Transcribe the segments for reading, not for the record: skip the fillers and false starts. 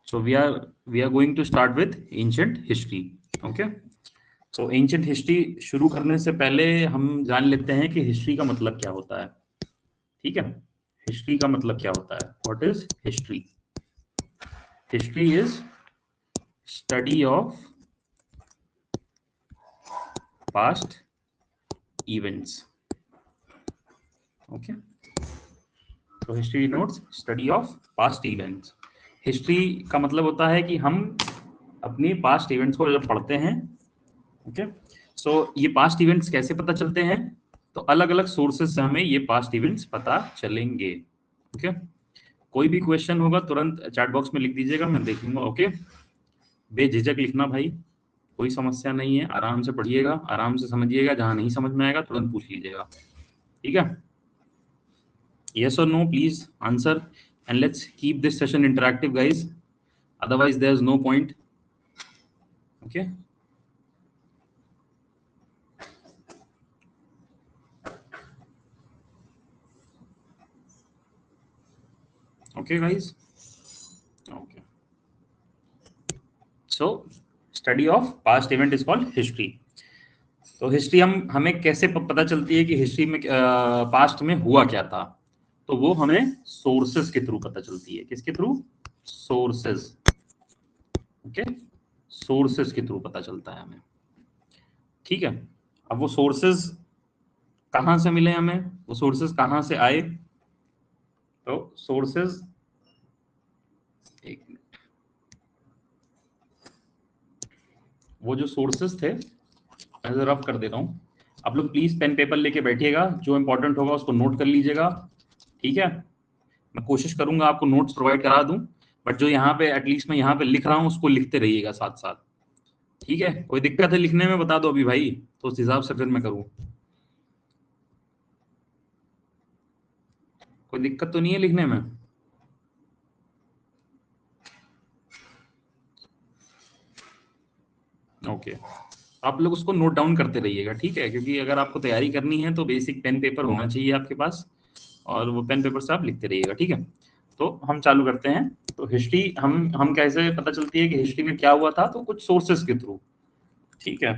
So we are going to start with ancient history. Okay. So ancient history शुरू करने से पहले हम जान लेते हैं कि हिस्ट्री का मतलब क्या होता है. ठीक है. हिस्ट्री का मतलब क्या होता है? What is history? History is study of past events. Okay. So history denotes study of past events. History का मतलब होता है कि हम अपनी पास्ट इवेंट्स को जब पढ़ते हैं. ओके. सो ये पास्ट इवेंट्स कैसे पता चलते हैं? तो अलग अलग सोर्सेस से हमें ये पास्ट इवेंट्स पता चलेंगे. ओके. कोई भी क्वेश्चन होगा तुरंत चैट बॉक्स में लिख दीजिएगा, मैं देख लूंगा. ओके. बेझिझक लिखना भाई, कोई समस्या नहीं है. आराम से पढ़िएगा, आराम से समझिएगा. जहां नहीं समझ में आएगा तुरंत पूछ लीजिएगा. ठीक है. Yes or no, please answer, and let's keep this session interactive, guys. Otherwise, there's no point. Okay. Okay, guys. Okay. So, study of past event is called history. तो हिस्ट्री हमें कैसे पता चलती है कि हिस्ट्री में पास्ट में हुआ क्या था? तो वो हमें सोर्सेस के थ्रू पता चलती है. किसके थ्रू? सोर्सेस. ओके. सोर्सेस के थ्रू पता चलता है हमें. ठीक है. अब वो सोर्सेस कहां से मिले हमें? वो सोर्सेस कहां से आए? तो सोर्सेस, एक मिनट, वो जो सोर्सेस थे मैं जरा रफ कर देता हूं. आप लोग प्लीज पेन पेपर लेके बैठिएगा, जो इंपॉर्टेंट होगा उसको नोट कर लीजिएगा. ठीक है. मैं कोशिश करूंगा आपको नोट्स प्रोवाइड करा दूं, बट जो यहाँ पे एटलीस्ट मैं यहाँ पे लिख रहा हूँ उसको लिखते रहिएगा साथ साथ. ठीक है. कोई दिक्कत है लिखने में बता दो अभी भाई, तो उस हिसाब से फिर मैं करूँ. कोई दिक्कत तो नहीं है लिखने में? ओके. आप लोग उसको नोट डाउन करते रहिएगा. ठीक है. क्योंकि अगर आपको तैयारी करनी है तो बेसिक पेन पेपर होना चाहिए आपके पास, और वो पेन पेपर से आप लिखते रहिएगा. ठीक है. तो हम चालू करते हैं. तो हिस्ट्री हम कैसे पता चलती है कि हिस्ट्री में क्या हुआ था? तो कुछ सोर्सेस के थ्रू. ठीक है.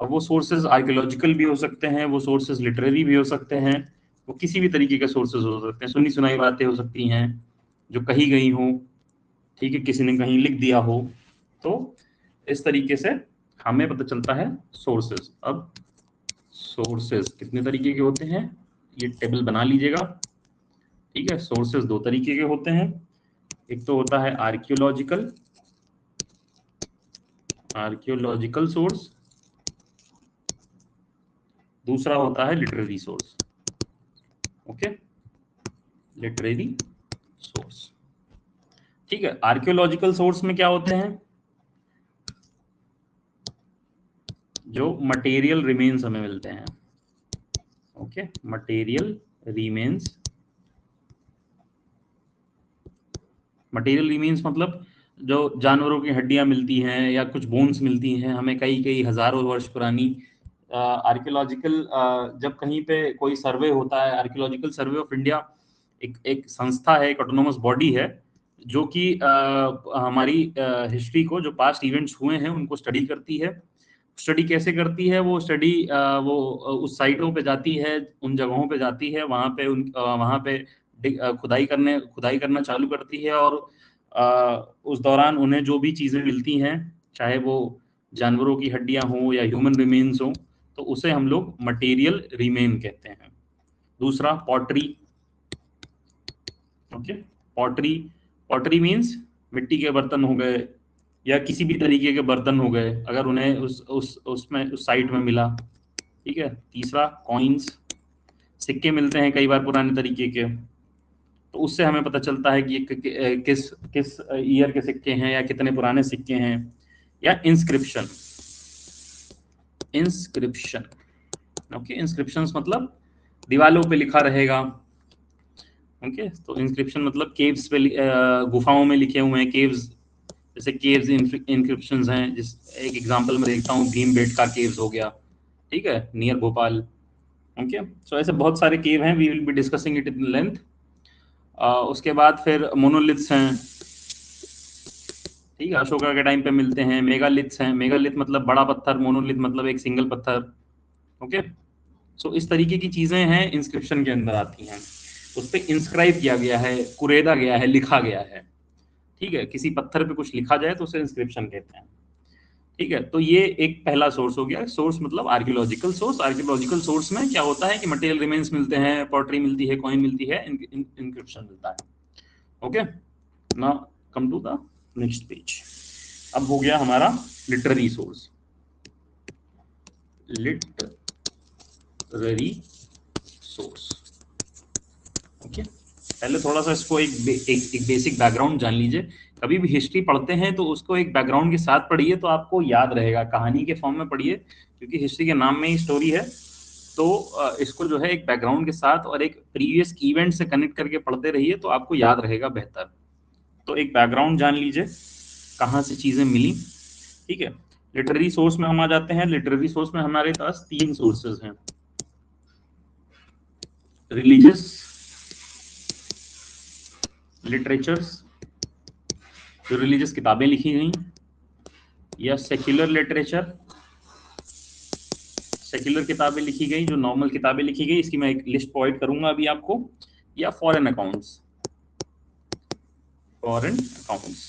और वो सोर्सेज आर्कियोलॉजिकल भी हो सकते हैं, वो सोर्सेज लिटरेरी भी हो सकते हैं, वो किसी भी तरीके के सोर्सेज हो सकते हैं. सुनी सुनाई बातें हो सकती हैं जो कही गई हो. ठीक है. किसी ने कहीं लिख दिया हो. तो इस तरीके से हमें पता चलता है सोर्सेज. अब सोर्सेज कितने तरीके के होते हैं ये टेबल बना लीजिएगा. ठीक है. सोर्सेज दो तरीके के होते हैं. एक तो होता है आर्कियोलॉजिकल सोर्स, दूसरा होता है literary source. Okay. Literary source. ठीक है. आर्कियोलॉजिकल सोर्स में क्या होते हैं? जो मटेरियल रिमेन्स हमें मिलते हैं. ओके. मटेरियल रिमेन्स मतलब जो जानवरों की हड्डियां मिलती हैं या कुछ बोन्स मिलती हैं हमें कई कई हजारों वर्ष पुरानी. आर्कियोलॉजिकल जब कहीं पे कोई सर्वे होता है, आर्कियोलॉजिकल सर्वे ऑफ इंडिया एक संस्था है, एक ऑटोनोमस बॉडी है, जो कि हमारी हिस्ट्री को, जो पास्ट इवेंट्स हुए हैं उनको स्टडी करती है. स्टडी कैसे करती है? वो स्टडी वो उस साइटों पे जाती है, उन जगहों पे जाती है, वहाँ पे खुदाई करना चालू करती है. और उस दौरान उन्हें जो भी चीज़ें मिलती हैं, चाहे वो जानवरों की हड्डियां हो या ह्यूमन रिमेन्स हो, तो उसे हम लोग मटेरियल रिमेन कहते हैं. दूसरा पॉटरी. ओके. पॉटरी मीन्स मिट्टी के बर्तन हो गए या किसी भी तरीके के बर्तन हो गए, अगर उन्हें उस साइट में मिला. ठीक है. तीसरा कॉइन्स. सिक्के मिलते हैं कई बार पुराने तरीके के, तो उससे हमें पता चलता है कि ये किस किस ईयर के सिक्के हैं या कितने पुराने सिक्के हैं. या इंस्क्रिप्शन. ओके. इंस्क्रिप्शंस मतलब दीवालों पे लिखा रहेगा. ओके. तो इंस्क्रिप्शन मतलब केव्स पे, गुफाओं में लिखे हुए हैं केव्स. जैसे केव्स इंस्क्रिप्शंस हैं. जिस एक एग्जांपल में देखता हूँ, भीमबेटका केव्स हो गया. ठीक है. नियर भोपाल. ओके. सो ऐसे बहुत सारे केव हैं. We will be discussing it in length. उसके बाद फिर मोनोलिथ्स हैं. ठीक है, अशोका के टाइम पे मिलते हैं। मेगालिथ्स हैं, मेगालिथ मतलब बड़ा पत्थर, मोनोलिथ मतलब एक सिंगल पत्थर। ओके, सो इस तरीके की चीजें हैं इंस्क्रिप्शन के अंदर आती हैं। उस पर इंस्क्राइब किया गया है, कुरेदा गया है, लिखा गया है। ठीक है, किसी पत्थर पे कुछ लिखा जाए तो उसे इंस्क्रिप्शन कहते हैं। ठीक है, तो ये एक पहला सोर्स हो गया। सोर्स मतलब आर्कियोलॉजिकल सोर्स। आर्कियोलॉजिकल सोर्स में क्या होता है कि मटेरियल रिमेन्स मिलते हैं, पॉटरी मिलती है, कॉइन मिलती है, इंक्रिप्शन मिलता है। Okay, now come to the next page. अब हो गया हमारा literary source. Literary source, okay. पहले थोड़ा सा इसको एक बेसिक बैकग्राउंड जान लीजिए। कभी भी हिस्ट्री पढ़ते हैं तो उसको एक बैकग्राउंड के साथ पढ़िए तो आपको याद रहेगा, कहानी के फॉर्म में पढ़िए, क्योंकि हिस्ट्री के नाम में ही स्टोरी है। तो इसको जो है एक बैकग्राउंड के साथ और एक प्रीवियस इवेंट से कनेक्ट करके पढ़ते रहिए तो आपको याद रहेगा बेहतर। तो एक बैकग्राउंड जान लीजिए, कहाँ से चीजें मिली। ठीक है, लिटरेरी सोर्स में हम आ जाते हैं। लिटरेरी सोर्स में हमारे पास 3 सोर्सेज हैं। रिलीजियस लिटरेचर्स, जो रिलीजियस किताबें लिखी गई, या सेक्युलर लिटरेचर, सेक्युलर किताबें लिखी गई, जो नॉर्मल किताबें लिखी गई। इसकी मैं एक लिस्ट प्रोवाइड करूंगा अभी आपको। या foreign accounts, foreign accounts.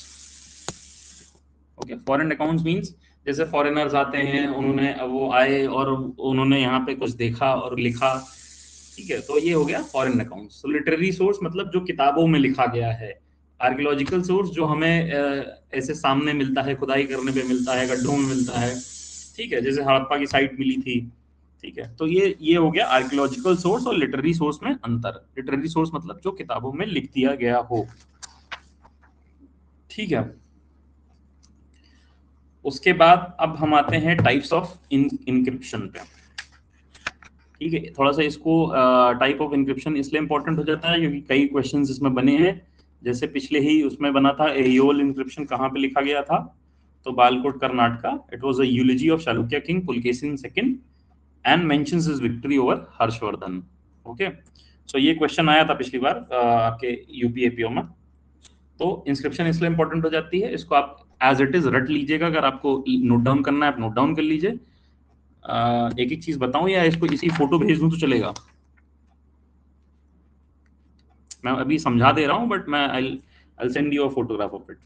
Okay, foreign accounts means जैसे फॉरेनर्स आते हैं, उन्होंने वो आए और उन्होंने यहाँ पे कुछ देखा और लिखा। ठीक है, तो ये हो गया फॉरेन अकाउंट्स। तो लिटरेरी सोर्स मतलब जो किताबों में लिखा गया है। आर्कियोलॉजिकल सोर्स जो हमें ऐसे सामने मिलता है, खुदाई करने पे मिलता है, गड्ढों में मिलता है। ठीक है, जैसे हड़प्पा की साइट मिली थी। ठीक है, तो ये हो गया आर्कियोलॉजिकल सोर्स और लिटरेरी सोर्स में अंतर। लिटरेरी सोर्स मतलब जो किताबों में लिख दिया गया हो। ठीक है, उसके बाद अब हम आते हैं टाइप्स ऑफ इंक्रिप्शन पे। ठीक है, थोड़ा सा इसको टाइप ऑफ इंक्रिप्शन इसलिए इंपॉर्टेंट हो जाता है क्योंकि कई क्वेश्चंस इसमें बने हैं। जैसे पिछले ही उसमें बना था, एयोल इंक्रिप्शन कहाँ पे लिखा गया था? तो Bagalkot Karnataka. It was a eulogy of Chalukya king Pulakeshin second and mentions his victory over Harshavardhana. Okay, so ये क्वेश्चन आया था पिछली बार आपके यूपीएपीओ में। तो इंस्क्रिप्शन इसलिए इंपॉर्टेंट हो जाती है, इसको आप एज इट इज रट लीजिएगा। अगर आपको नोट डाउन करना है आप नोट डाउन कर लीजिए। एक एक चीज बताऊं या इसको इसी फोटो भेज दूं तो चलेगा? मैं अभी समझा दे रहा हूं बट मैं I'll send you a photograph of it।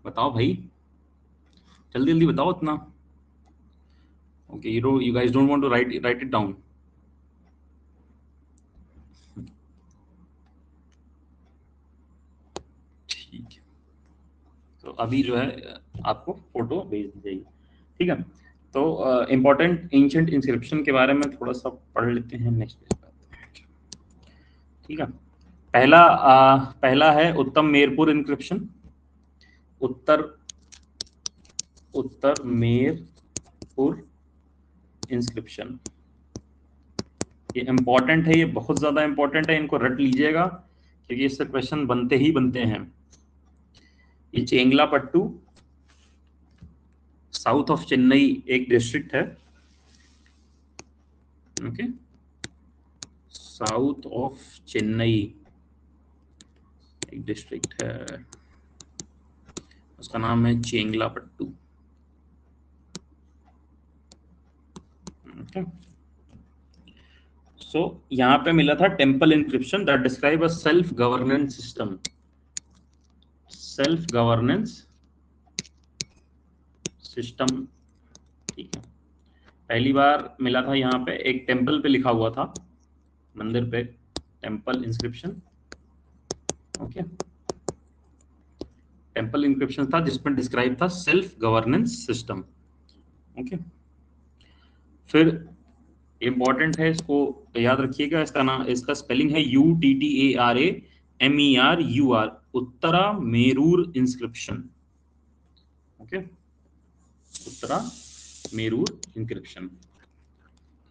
बताओ भाई, जल्दी जल्दी बताओ इतना। Okay, you guys don't want to write it down। ठीक है, तो अभी जो है आपको फोटो भेज दी जाएगी। ठीक है, तो इम्पोर्टेंट एंशिएंट इंस्क्रिप्शन के बारे में थोड़ा सा पढ़ लेते हैं। नेक्स्ट पेज पे आते हैं। ठीक है, पहला है उत्तम मेरपुर इंक्रिप्शन। उत्तर उत्तर मेरपुर इंस्क्रिप्शन, ये इंपॉर्टेंट है, ये बहुत ज्यादा इंपॉर्टेंट है। इनको रट लीजिएगा क्योंकि इससे क्वेश्चन बनते ही बनते हैं। ये चेंगलापट्टू, साउथ ऑफ चेन्नई एक डिस्ट्रिक्ट है। ओके, साउथ ऑफ चेन्नई एक डिस्ट्रिक्ट है, उसका नाम है चेंगलापट्टू। ओके, सो यहाँ पे मिला था temple inscription that describe a self governance system. Self governance system. ठीक है, पहली बार मिला था यहाँ पे, एक टेम्पल पे लिखा हुआ था, मंदिर पे, temple inscription. Okay, temple inscription था जिसमें डिस्क्राइब था सेल्फ गवर्नेंस सिस्टम। ओके, फिर इंपॉर्टेंट है, इसको याद रखिएगा। इसका नाम, इसका स्पेलिंग है UTTARAMERUR, Uttaramerur inscription. Okay, Uttaramerur inscription.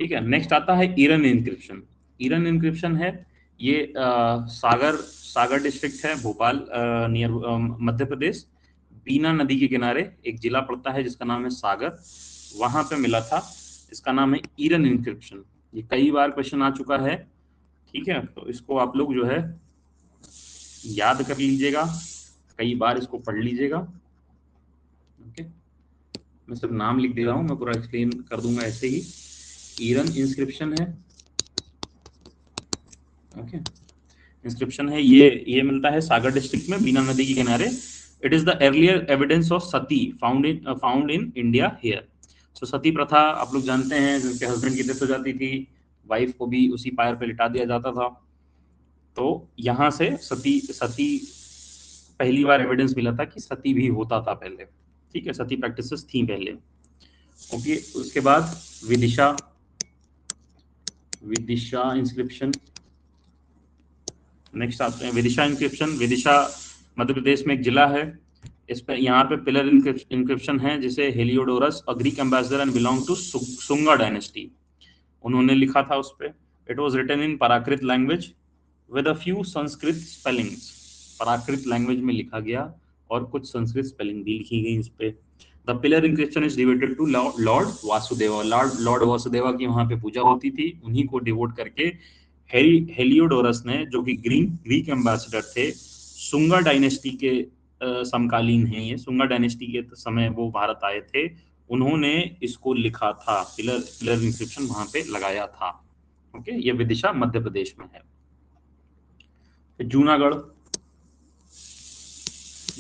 ठीक है, नेक्स्ट आता है ईरन इंक्रिप्शन। ईरन इंक्रिप्शन है ये सागर डिस्ट्रिक्ट है, भोपाल नियर मध्य प्रदेश। बीना नदी के किनारे एक जिला पड़ता है जिसका नाम है सागर, वहां पे मिला था। इसका नाम है ईरन इंक्रिप्शन। ये कई बार क्वेश्चन आ चुका है। ठीक है, तो इसको आप लोग जो है याद कर लीजिएगा, कई बार इसको पढ़ लीजिएगा। ओके, मैं सिर्फ नाम लिख दे रहा हूँ, मैं पूरा एक्सप्लेन कर दूंगा ऐसे ही। ईरन इंस्क्रिप्शन है। ओके, इंस्क्रिप्शन है, ये मिलता है सागर डिस्ट्रिक्ट में, बीना नदी के किनारे। It is the earlier evidence of sati found in India here. So sati प्रथा आप लोग जानते हैं, जिनके हस्बैंड की डेथ हो जाती थी, वाइफ को भी उसी पायर पे लिटा दिया जाता था। तो यहाँ से सती सती पहली बार एविडेंस मिला था कि सती भी होता था पहले। ठीक है, सती प्रैक्टिसेस थी पहले। ओके, उसके बाद विदिशा, विदिशा इंस्क्रिप्शन। नेक्स्ट आते हैं विदिशा इंस्क्रिप्शन। विदिशा मध्य प्रदेश में एक जिला है। इस पे यहाँ पे पिलर इंस्क्रिप्शन है, जिसे Heliodorus, a Greek ambassador and belong to Sunga dynasty, उन्होंने लिखा था उस पे। It was written in Prakrit language with a few Sanskrit spellings. Prakrit language में लिखा गया और कुछ संस्कृत स्पेलिंग भी लिखी गई इस पे। The pillar inscription is devoted to Lord Vasudeva. Lord Vasudeva की वहां पे पूजा होती थी, उन्हीं को डिवोट करके हेलियोडोरस ने, जो कि ग्रीक एम्बेसडर थे, सुंगा डायनेस्टी के समकालीन हैं ये, सुंगा डायनेस्टी के समय वो भारत आए थे, उन्होंने इसको लिखा था, पिलर पिलर इंस्क्रिप्शन वहां पे लगाया था। ओके, ये विदिशा मध्य प्रदेश में है। Junagadh,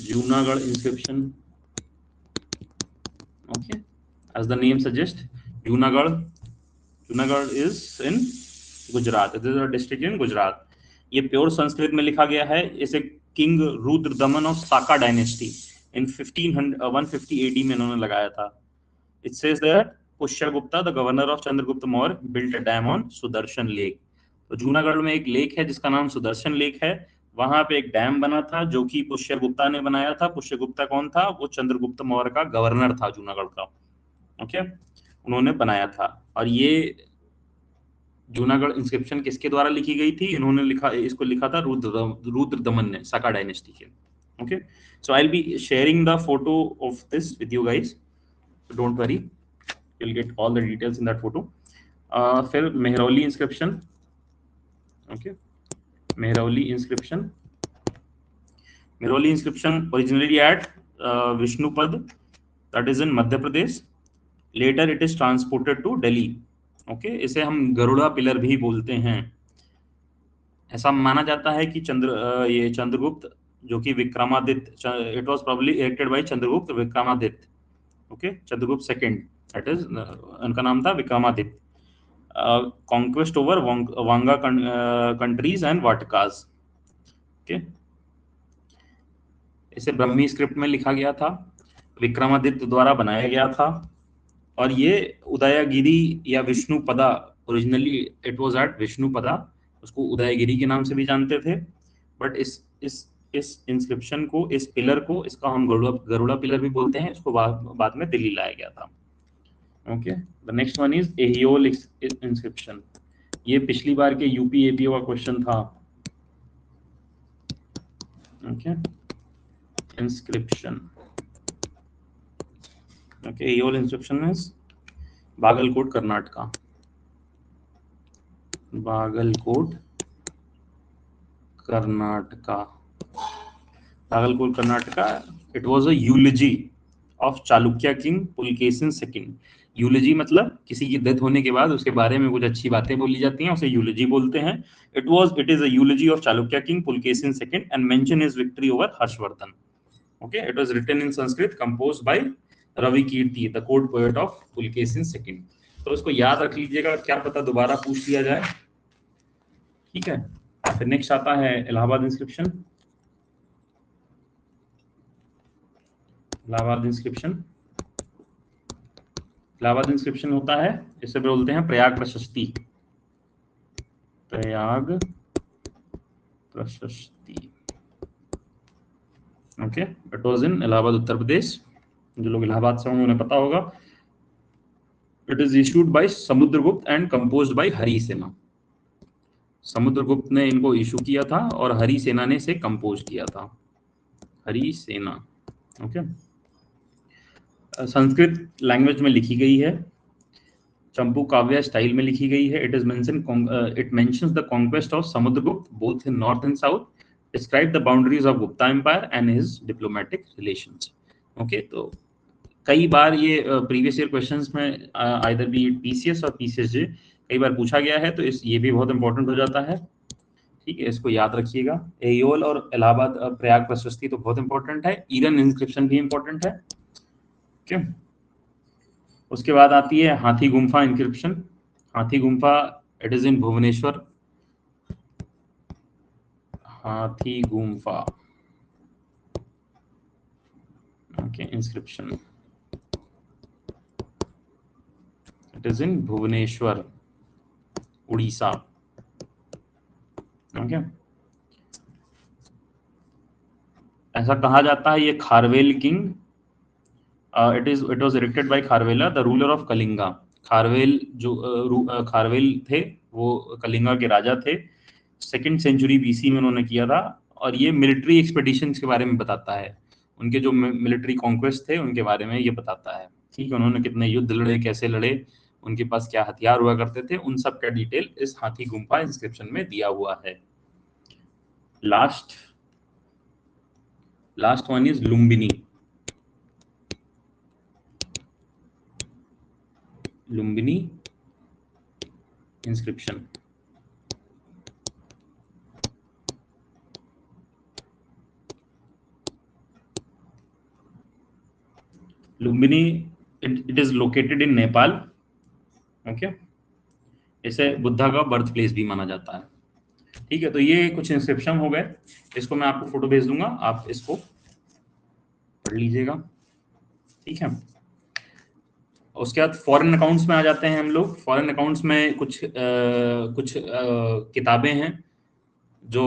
Junagadh inscription. Okay, as the name suggest, Junagadh, Junagadh is in Gujarat, it is a district in Gujarat. ये प्योर संस्कृत में लिखा गया है। इसे king Rudradaman of Saka dynasty in 150 AD में इन्होंने लगाया था। It says that Pushyagupta the governor of Chandragupta Maurya built a dam on Sudarshan lake. तो जूनागढ़ में एक लेक है जिसका नाम सुदर्शन लेक है, वहां पे एक डैम बना था जो कि पुष्यगुप्ता ने बनाया था। पुष्यगुप्ता कौन था? वो चंद्रगुप्त मौर्य का गवर्नर था जूनागढ़ का। ओके, उन्होंने बनाया था। और ये जूनागढ़ इंस्क्रिप्शन किसके द्वारा लिखी गई थी? इन्होंने लिखा, इसको लिखा था रुद्रदमन ने, साका डायनेस्टी के। Okay, so I will be sharing the photo of this with you guys, don't worry, you will get all the details in that photo. फिर Mehrauli inscription. Okay, Mehrauli inscription, Mehrauli inscription originally at Vishnupad, that is in Madhya Pradesh. Later it is transported to Delhi. Okay, इसे हम Garuda pillar भी बोलते हैं। ऐसा माना जाता है कि ये चंद्रगुप्त, जो कि Vikramaditya, it was probably erected by Chandragupta Vikramaditya. Okay, Chandragupta second, that is उनका नाम था Vikramaditya. Conquest over Vanga countries and Vatakas. Okay, इसे ब्रह्मी स्क्रिप्ट में लिखा गया था, विक्रमादित्य द्वारा बनाया गया था। और ये उदयगिरी या विष्णुपदा, ओरिजिनली इट वाज एट विष्णुपदा, उसको उदयगिरी के नाम से भी जानते थे। बट इस इंस्क्रिप्शन को, इस पिलर को, इसका हम गरुड़ा पिलर भी बोलते हैं, इसको बाद में दिल्ली लाया गया था। Okay, the next one is Aihole inscription. ये पिछली बार के यूपी एपीओ का क्वेश्चन था। Okay, inscription. Okay, Aihole inscription is Bagalkot Karnataka, Bagalkot Karnataka, Bagalkot Karnataka. It was a eulogy of Chalukya king Pulakeshin second. Eulogy मतलब किसी की डेथ होने के बाद उसके बारे में कुछ अच्छी बातें बोली जाती हैं, उसे यूलॉजी बोलते हैं। It is a eulogy of Chalukya king Pulakeshin second and mention his victory over Harshavardhana. Okay, it was written in Sanskrit, composed by Ravi Kirti, the court poet of Pulakeshin second. तो इसको याद रख लीजिएगा, क्या पता दोबारा पूछ लिया जाए। ठीक है, फिर नेक्स्ट आता है Allahabad inscription. Allahabad inscription, Allahabad inscription होता है, इसे बोलते हैं Prayag Prashasti, Prayag Prashasti. Okay, it was in Allahabad Uttar Pradesh. जो लोग इलाहाबाद से होंगे उन्हें पता होगा। It is issued by Samudragupta and composed by Harisena. Samudragupta ने इनको इशू किया था और हरिसेना ने इसे कंपोज किया था, हरिसेना। ओके, संस्कृत लैंग्वेज में लिखी गई है, चंपू काव्य स्टाइल में लिखी गई है। It is mention, it mentions the conquest of Samudragupta both in north and south, describe the boundaries of Gupta empire and his diplomatic relations. Okay, तो कई बार ये प्रीवियस ईयर क्वेश्चंस में आइदर बी पीसीएस और पीसीएसजे कई बार पूछा गया है, तो इस ये भी बहुत इंपॉर्टेंट हो जाता है। ठीक है, इसको याद रखिएगा। एयोल और इलाहाबाद प्रयाग प्रशस्ति तो बहुत इंपॉर्टेंट है। ईरन इंस्क्रिप्शन भी इंपॉर्टेंट है। क्यों? उसके बाद आती है हाथी Gumpha inscription. Hathigumpha, it is in Bhubaneswar. Hathigumpha, okay, inscription, it is in Bhubaneswar, Orissa. Okay, ऐसा कहा जाता है ये Kharavela king, it was erected by Kharavela the ruler of Kalinga. Kharavela जो खारवेल थे वो कलिंगा के राजा थे। 2nd सेंचुरी बीसी में उन्होंने किया था, और ये मिलिट्री एक्सपेडिशंस के बारे में बताता है। उनके जो मिलिट्री कॉन्क्वेस्ट थे उनके बारे में ये बताता है। ठीक है, उन्होंने कितने युद्ध लड़े, कैसे लड़े, उनके पास क्या हथियार हुआ करते थे, उन सब का डिटेल इस हाथी गुम्फा इंस्क्रिप्शन में दिया हुआ है। Last one is Lumbini. Lumbini inscription, Lumbini, it is located in Nepal. Okay, इसे बुद्धा का बर्थ प्लेस भी माना जाता है। ठीक है, तो ये कुछ इंस्क्रिप्शन हो गए। इसको मैं आपको फोटो भेज दूंगा, आप इसको पढ़ लीजिएगा। ठीक है, उसके बाद फॉरेन अकाउंट्स में आ जाते हैं हम लोग। फॉरेन अकाउंट्स में कुछ किताबें हैं जो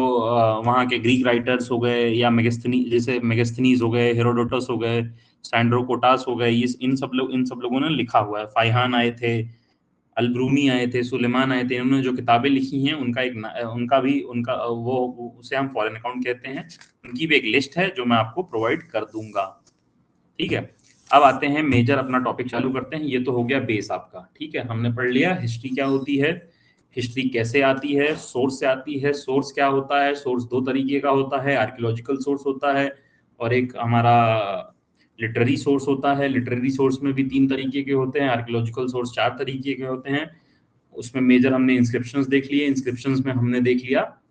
वहाँ के ग्रीक राइटर्स हो गए, या मेगस्थनी, जैसे मेगस्थनीज हो गए, हेरोडोटस हो गए, सैंड्रोकोटास हो गए, ये इन सब लोगों ने लिखा हुआ है। फाइहान आए थे, अलब्रूनी आए थे, सुलेमान आए थे। इन्होंने जो किताबें लिखी हैं उनका वो उसे हम फॉरेन अकाउंट कहते हैं। उनकी भी एक लिस्ट है जो मैं आपको प्रोवाइड कर दूंगा। ठीक है, अब आते हैं मेजर, अपना टॉपिक चालू करते हैं। ये तो हो गया बेस आपका। ठीक है, हमने पढ़ लिया हिस्ट्री क्या होती है, हिस्ट्री कैसे आती है, सोर्स से आती है। सोर्स क्या होता है? सोर्स दो तरीके का होता है, आर्कियोलॉजिकल सोर्स होता है और एक हमारा लिटरेरी सोर्स होता है। लिटरेरी सोर्स में भी 3 तरीके के होते हैं, आर्कियोलॉजिकल सोर्स 4 तरीके के होते हैं। उसमें मेजर हमने इंस्क्रिप्शंस देख लिए। इंस्क्रिप्शंस में हमने देख लिया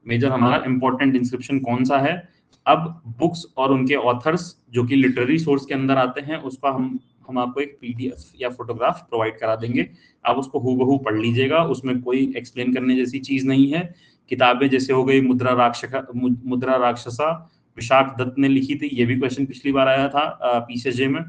मेजर हमारा इंपॉर्टेंट इंस्क्रिप्शन कौन सा है। अब बुक्स और उनके ऑथर्स जो कि लिटरेरी सोर्स के अंदर आते हैं, उसका हम आपको एक पीडीएफ या फोटोग्राफ प्रोवाइड करा देंगे। आप उसको हूबहू पढ़ लीजिएगा, उसमें कोई एक्सप्लेन करने जैसी चीज नहीं है। किताबें जैसे हो गई मुद्रा राक्षसा, विशाख दत्त ने लिखी थी, ये भी क्वेश्चन पिछली बार आया था पीसीजे में।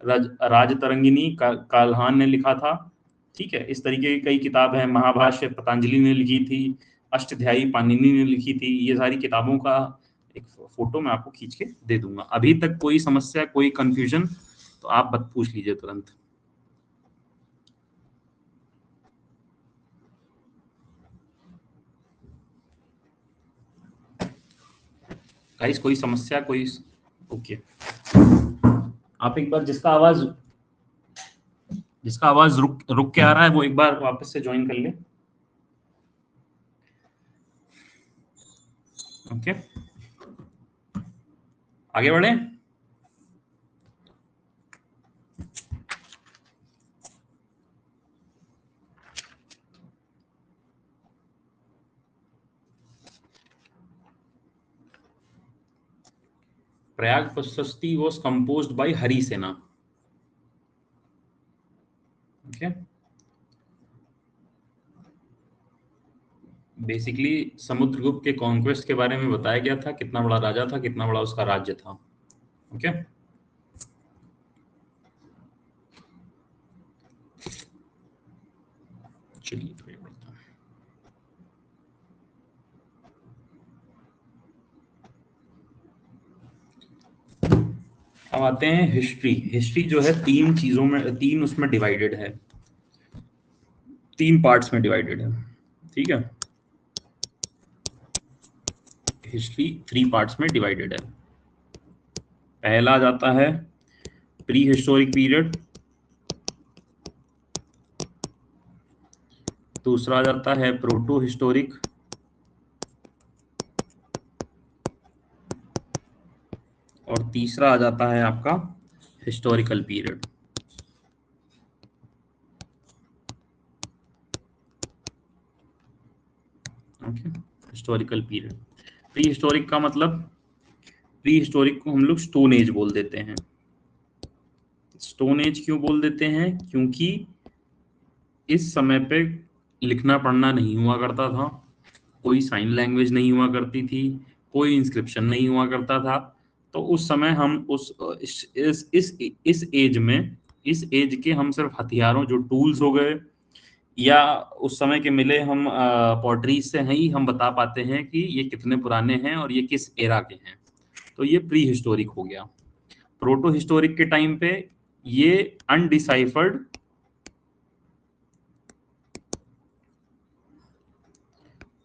राज तरंगिनी काल्हान ने लिखा था। ठीक है, इस तरीके की कई किताब हैं। महाभाष्य पतंजलि ने लिखी थी, अष्टध्यायी पाणिनि ने लिखी थी। ये सारी किताबों का एक फोटो मैं आपको खींच के दे दूंगा। अभी तक कोई समस्या, कोई कंफ्यूजन तो आप बत पूछ लीजिए तुरंत। गाइस कोई समस्या, कोई? ओके, आप एक बार जिसका आवाज रुक रुक के आ रहा है वो एक बार वापस से ज्वाइन कर ले। ओके, आगे बढ़े। प्रयाग प्रशस्ति was composed by हरि सेना। ओके, बेसिकली समुद्रगुप्त के कॉन्क्वेस्ट के बारे में बताया गया था, कितना बड़ा राजा था, कितना बड़ा उसका राज्य था। ओके, चलिए आगे बढ़ते हैं। अब आते हैं हिस्ट्री। हिस्ट्री जो है 3 चीजों में, 3 उसमें डिवाइडेड है, 3 पार्ट्स में डिवाइडेड है। ठीक है, हिस्ट्री 3 पार्ट्स में डिवाइडेड है। पहला जाता है प्री हिस्टोरिक पीरियड, दूसरा जाता है प्रोटो हिस्टोरिक, और तीसरा आ जाता है आपका historical period. Okay, historical period. Pre historic का मतलब, प्री हिस्टोरिक को हम लोग स्टोन एज बोल देते हैं। स्टोन एज क्यों बोल देते हैं? क्योंकि इस समय पे लिखना पढ़ना नहीं हुआ करता था, कोई साइन लैंग्वेज नहीं हुआ करती थी, कोई इंस्क्रिप्शन नहीं हुआ करता था। तो उस समय हम इस एज में, इस एज के हम सिर्फ हथियारों, जो टूल्स हो गए या उस समय के मिले हम पॉटरीज से ही हम बता पाते हैं कि ये कितने पुराने हैं और ये किस एरा के हैं। तो ये प्री हिस्टोरिक हो गया। प्रोटो हिस्टोरिक के टाइम पे ये अनडिसाइफर्ड,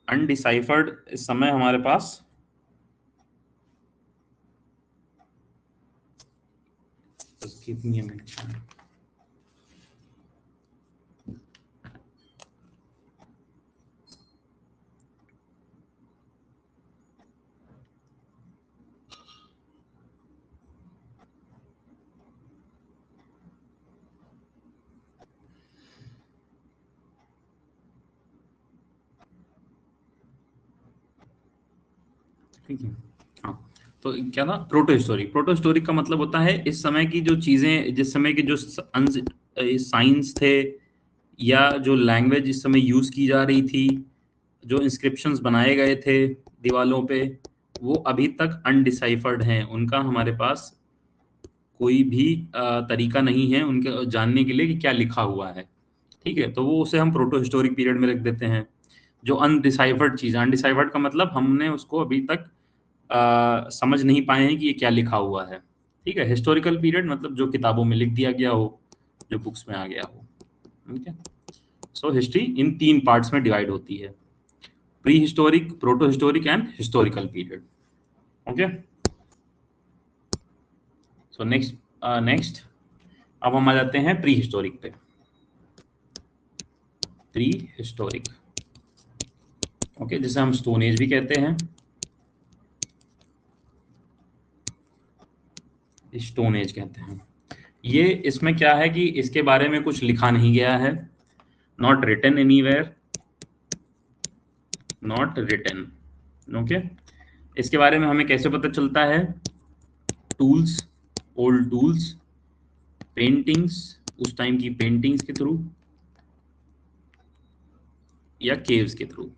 अनडिसाइफर्ड इस समय हमारे पास give me a minute. ठीक है, हाँ। तो क्या था? Proto historic. प्रोटो हिस्टोरिक का मतलब होता है इस समय की जो चीजें, जिस समय की जो साइंस थे या जो लैंग्वेज इस समय यूज की जा रही थी, जो इंस्क्रिप्शंस बनाए गए थे दीवालों पे, वो अभी तक अनडिसाइफर्ड हैं। उनका हमारे पास कोई भी तरीका नहीं है उनके जानने के लिए कि क्या लिखा हुआ है। ठीक है, तो वो उसे हम प्रोटो हिस्टोरिक पीरियड में रख देते हैं। जो अनडिसाइफर्ड चीज, अनडिसाइफर्ड का मतलब हमने उसको अभी तक समझ नहीं पाए हैं कि ये क्या लिखा हुआ है। ठीक है, हिस्टोरिकल पीरियड मतलब जो किताबों में लिख दिया गया हो, जो बुक्स में आ गया हो। ठीक है, सो हिस्ट्री इन 3 पार्ट्स में डिवाइड होती है: pre historic, proto historic and historical period. Okay, so next अब हम आ जाते हैं प्री हिस्टोरिक पे। प्री हिस्टोरिक, ओके, जिसे हम स्टोन एज भी कहते हैं। स्टोन एज कहते हैं। ये इसमें क्या है कि इसके बारे में कुछ लिखा नहीं गया है, not written anywhere, not written. Okay, इसके बारे में हमें कैसे पता चलता है? टूल्स, ओल्ड टूल्स, पेंटिंग्स, उस टाइम की पेंटिंग्स के थ्रू या केव्स के थ्रू।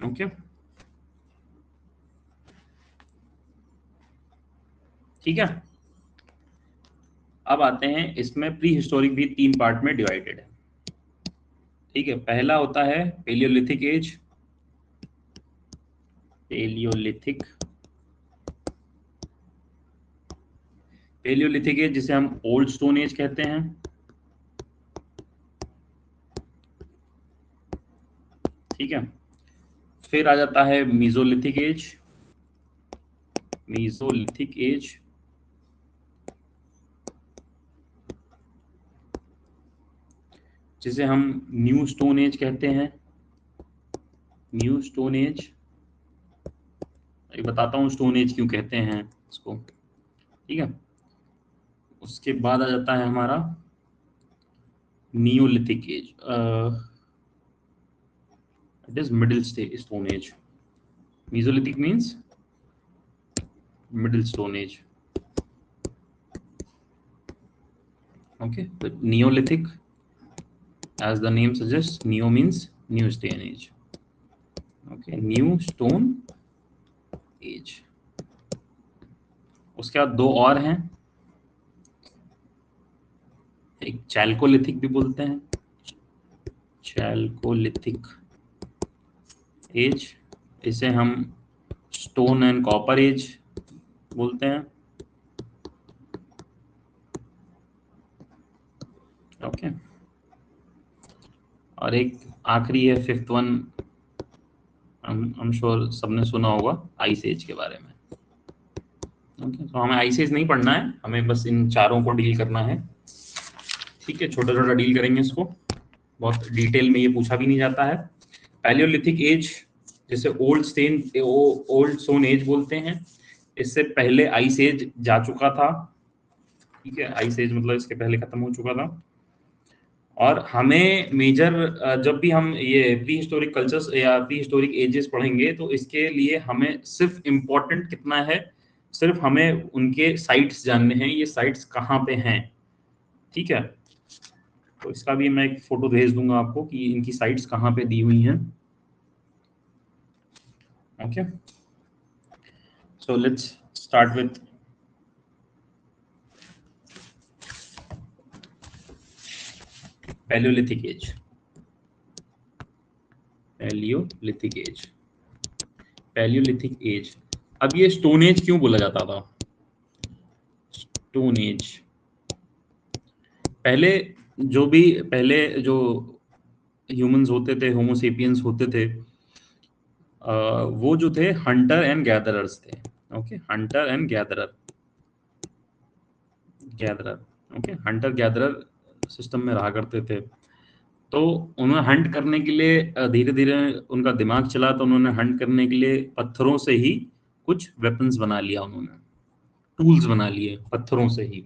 ओके, ठीक है। अब आते हैं, इसमें प्री हिस्टोरिक भी 3 पार्ट में डिवाइडेड है। ठीक है, पहला होता है palaeolithic age. Palaeolithic, palaeolithic age जिसे हम ओल्ड स्टोन एज कहते हैं। ठीक है, फिर आ जाता है मीजोलिथिक एज। मीजोलिथिक एज जिसे हम न्यू स्टोन एज कहते हैं। न्यू स्टोन एज, एक बताता हूँ स्टोन एज क्यों कहते हैं इसको। ठीक है, उसके बाद आ जाता है हमारा neolithic age. It is middle stone age. Mesolithic means middle stone age. Okay, तो neolithic, as the name suggests, neo means new stone age. Okay, new stone age। उसके बाद 2 और हैं, एक चैल्कोलिथिक भी बोलते हैं, चैल्कोलिथिक एज, इसे हम स्टोन एंड कॉपर एज बोलते हैं। ओके, और एक आखिरी है 5th वन, I'm श्योर सबने सुना होगा आइस एज के बारे में। ओके, तो हमें आइस एज नहीं पढ़ना है, हमें बस इन चारों को डील करना है। ठीक है, छोटा छोटा डील करेंगे इसको, बहुत डिटेल में ये पूछा भी नहीं जाता है। पैलियोलिथिक एज जिसे ओल्ड स्टोन एज बोलते हैं, इससे पहले आइस एज जा चुका था, ठीक है, आइस एज मतलब इसके पहले खत्म हो चुका था। और हमें मेजर जब भी हम ये प्री हिस्टोरिक कल्चर्स या प्री हिस्टोरिक एजेस पढ़ेंगे तो इसके लिए हमें सिर्फ इम्पोर्टेंट कितना है, सिर्फ हमें उनके साइट्स जानने हैं, ये साइट्स कहाँ पे हैं, ठीक है। तो इसका भी मैं एक फोटो भेज दूंगा आपको कि इनकी साइट्स कहाँ पे दी हुई हैं। Okay, so let's start with palaeolithic age. Palaeolithic age, palaeolithic age. अब ये स्टोन एज क्यों बोला जाता था? स्टोन एज, पहले जो ह्यूमंस होते थे, होमोसेपियंस होते थे, वो जो थे हंटर एंड गैदरर्स थे। Okay, Hunter and gatherer, okay, Hunter gatherer system में रहा करते थे। तो उन्होंने हंट करने के लिए धीरे धीरे उनका दिमाग चला, तो उन्होंने हंट करने के लिए पत्थरों से ही कुछ वेपन्स बना लिया, उन्होंने टूल्स बना लिए पत्थरों से ही,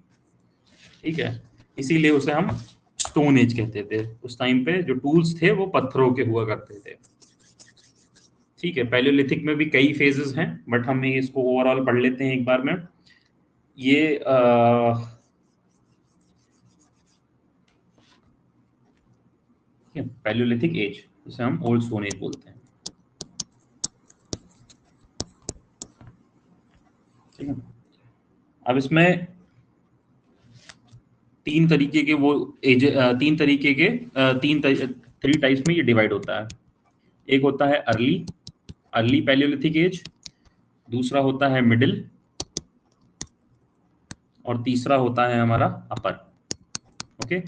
ठीक है। इसीलिए उसे हम स्टोन एज कहते थे। उस टाइम पे जो टूल्स थे वो पत्थरों के हुआ करते थे, ठीक है। पैलियोलिथिक में भी कई फेजेस हैं, बट हम इसको ओवरऑल पढ़ लेते हैं एक बार में। ये पैलियोलिथिक एज, जिसे हम ओल्ड स्टोन एज बोलते हैं, ठीक है। अब इसमें तीन तरीके के वो एज, तीन तरीके के थ्री टाइप्स में ये डिवाइड होता है। एक होता है अर्ली अर्ली पैलियोलिथिक एज, दूसरा होता है मिडिल, और तीसरा होता है हमारा अपर। ओके,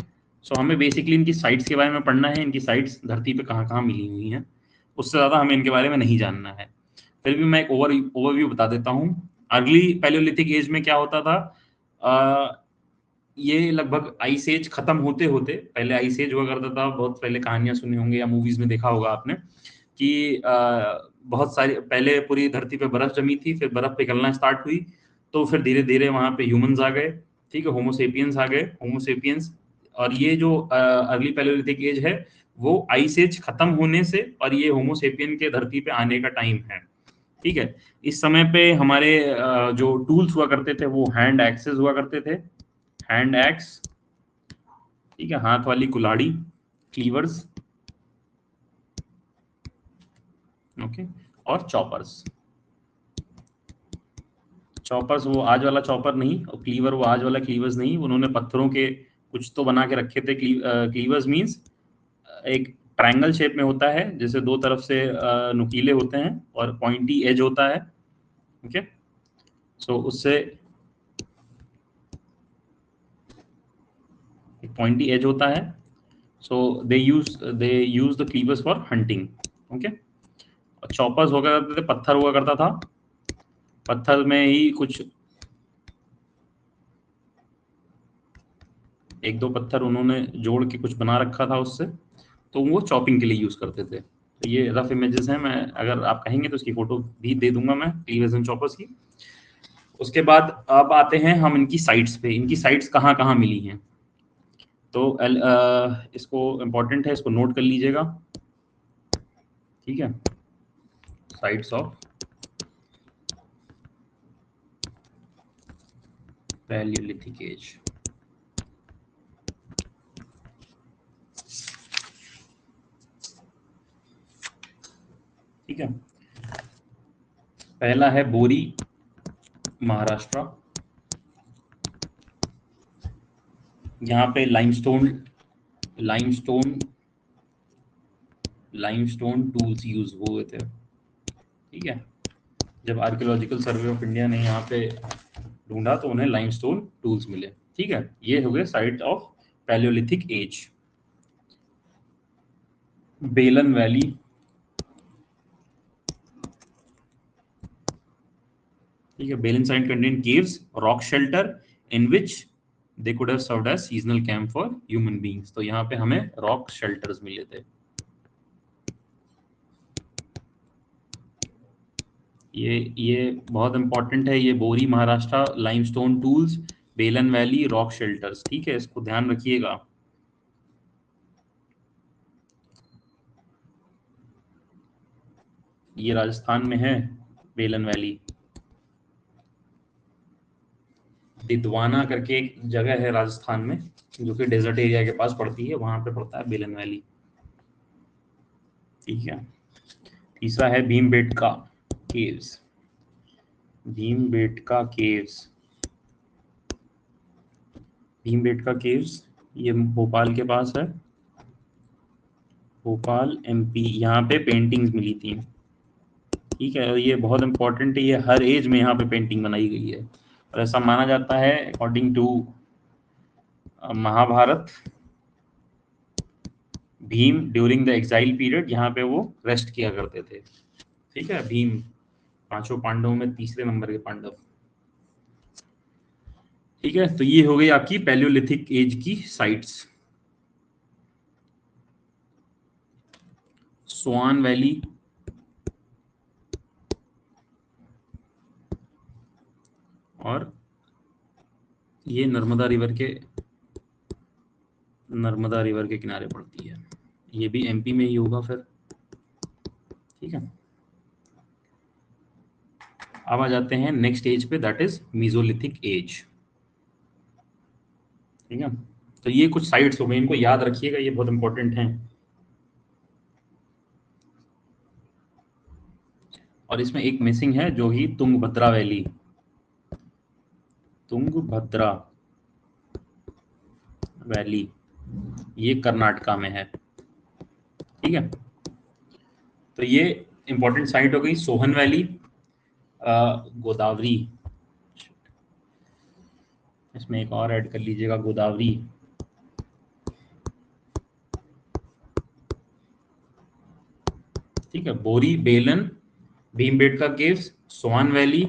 सो हमें बेसिकली इनकी साइट्स के बारे में पढ़ना है, इनकी साइट्स धरती पे कहाँ कहाँ मिली हुई हैं, उससे ज़्यादा हमें इनके बारे में नहीं जानना है। फिर भी मैं एक ओवरव्यू बता देता हूँ। अर्ली पैलियोलिथिक एज में क्या होता था, ये लगभग आइस एज खत्म होते होते, पहले आइस एज हुआ करता था, बहुत पहले कहानियां सुनी होंगी या मूवीज में देखा होगा आपने कि बहुत सारी पहले पूरी धरती पे बर्फ जमी थी, फिर बर्फ पिघलना स्टार्ट हुई, तो फिर धीरे धीरे वहां पे ह्यूमंस आ गए, ठीक है, होमोसेपियंस आ गए, होमोसेपियंस। और ये जो अर्ली पैलियोलिथिक एज है वो आइस एज खत्म होने से और ये होमोसेपियन के धरती पे आने का टाइम है, ठीक है। इस समय पे हमारे जो टूल्स हुआ करते थे वो हैंड एक्सेस हुआ करते थे, हैंड एक्स, ठीक है, हाथ वाली कुल्हाड़ी, क्लीवर्स, ओके, और चॉपर्स। चॉपर्स वो आज वाला चॉपर नहीं, और क्लीवर वो आज वाला क्लीवर्स नहीं, उन्होंने पत्थरों के कुछ तो बना के रखे थे। क्लीवर्स मींस एक ट्रायंगल शेप में होता है, जैसे दो तरफ से नुकीले होते हैं और पॉइंटी एज होता है, ओके। सो उससे एक पॉइंटी एज होता है, so they use the cleavers for hunting, okay. और चॉपर्स हुआ करते थे, पत्थर हुआ करता था, पत्थर में ही कुछ एक दो पत्थर उन्होंने जोड़ के कुछ बना रखा था उससे, तो वो चॉपिंग के लिए यूज करते थे। तो ये रफ इमेजेस हैं, मैं अगर आप कहेंगे तो इसकी फोटो भी दे दूंगा मैं क्लीवर्स एंड चॉपर्स की। उसके बाद अब आते हैं हम इनकी साइट्स पे, इनकी साइट्स कहाँ कहाँ मिली हैं। तो इसको इम्पोर्टेंट है, इसको नोट कर लीजिएगा, ठीक है। साइट्स ऑफ पैलियोलिथिक एज, ठीक है। पहला है बोरी, महाराष्ट्र। यहाँ पे लाइमस्टोन लाइमस्टोन टूल्स यूज हुए थे, ठीक है। जब आर्कियोलॉजिकल सर्वे ऑफ इंडिया ने यहाँ पे ढूंढा तो उन्हें लाइमस्टोन टूल्स मिले, ठीक है। ये हो गए site of palaeolithic age. Belan valley, ठीक है, Belan site contain caves, rock shelter in which they could have served as seasonal camp for human beings. तो यहाँ पे हमें रॉक शेल्टर्स मिले थे। ये बहुत इंपॉर्टेंट है। ये बोरी महाराष्ट्र लाइमस्टोन टूल्स, बेलन वैली रॉक शेल्टर्स, ठीक है, इसको ध्यान रखिएगा। ये राजस्थान में है बेलन वैली। दिदवाना करके एक जगह है राजस्थान में जो कि डेजर्ट एरिया के पास पड़ती है, वहां पे पड़ता है बेलन वैली, ठीक है। तीसरा है Bhimbetka caves. Bhimbetka caves, Bhimbetka caves ये भोपाल के पास है, भोपाल एमपी। यहाँ पे पेंटिंग्स मिली थी, ठीक है। और ये बहुत इंपॉर्टेंट है, ये हर एज में यहाँ पे पेंटिंग बनाई गई है। और ऐसा माना जाता है according to Mahabharata, Bhima during the exile period यहाँ पे वो रेस्ट किया करते थे, ठीक है। भीम पांचों पांडवों में तीसरे नंबर के पांडव, ठीक है। तो ये हो गई आपकी पैलियोलिथिक एज की साइट्स। स्वान वैली, और ये नर्मदा रिवर के किनारे पड़ती है, ये भी एमपी में ही होगा फिर, ठीक है। अब आ जाते हैं नेक्स्ट एज पे, दैट इज मीजोलिथिक एज, ठीक है। तो ये कुछ साइट्स हो गए, इनको याद रखिएगा, ये बहुत इंपॉर्टेंट हैं। और इसमें एक मिसिंग है जो ही तुंगभद्रा वैली, तुंगभद्रा वैली, ये कर्नाटका में है, ठीक है। तो ये इंपॉर्टेंट साइट हो गई। सोहन वैली, गोदावरी, इसमें एक और ऐड कर लीजिएगा, गोदावरी, ठीक है। बोरी, बेलन, भीमबेटका केव्स, सोहन वैली,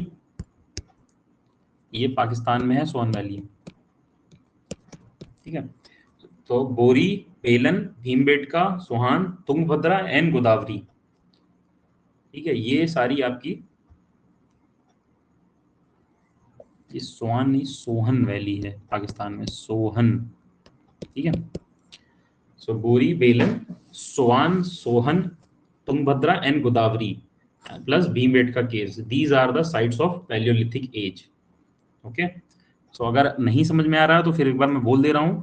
ये पाकिस्तान में है सोहन वैली, ठीक है। तो बोरी, बेलन, भीमबेटका, सोहान, तुंगभद्रा एंड गोदावरी, ठीक है। ये सारी आपकी, ये सोहान नहीं सोहन वैली है पाकिस्तान में, सोहन, ठीक है। So Bori, Belan, Sohan, Sohan, Tungabhadra and Godavari plus Bhimbetka caves, these are the sites of palaeolithic age, okay. So अगर नहीं समझ में आ रहा है तो फिर एक बार मैं बोल दे रहा हूं।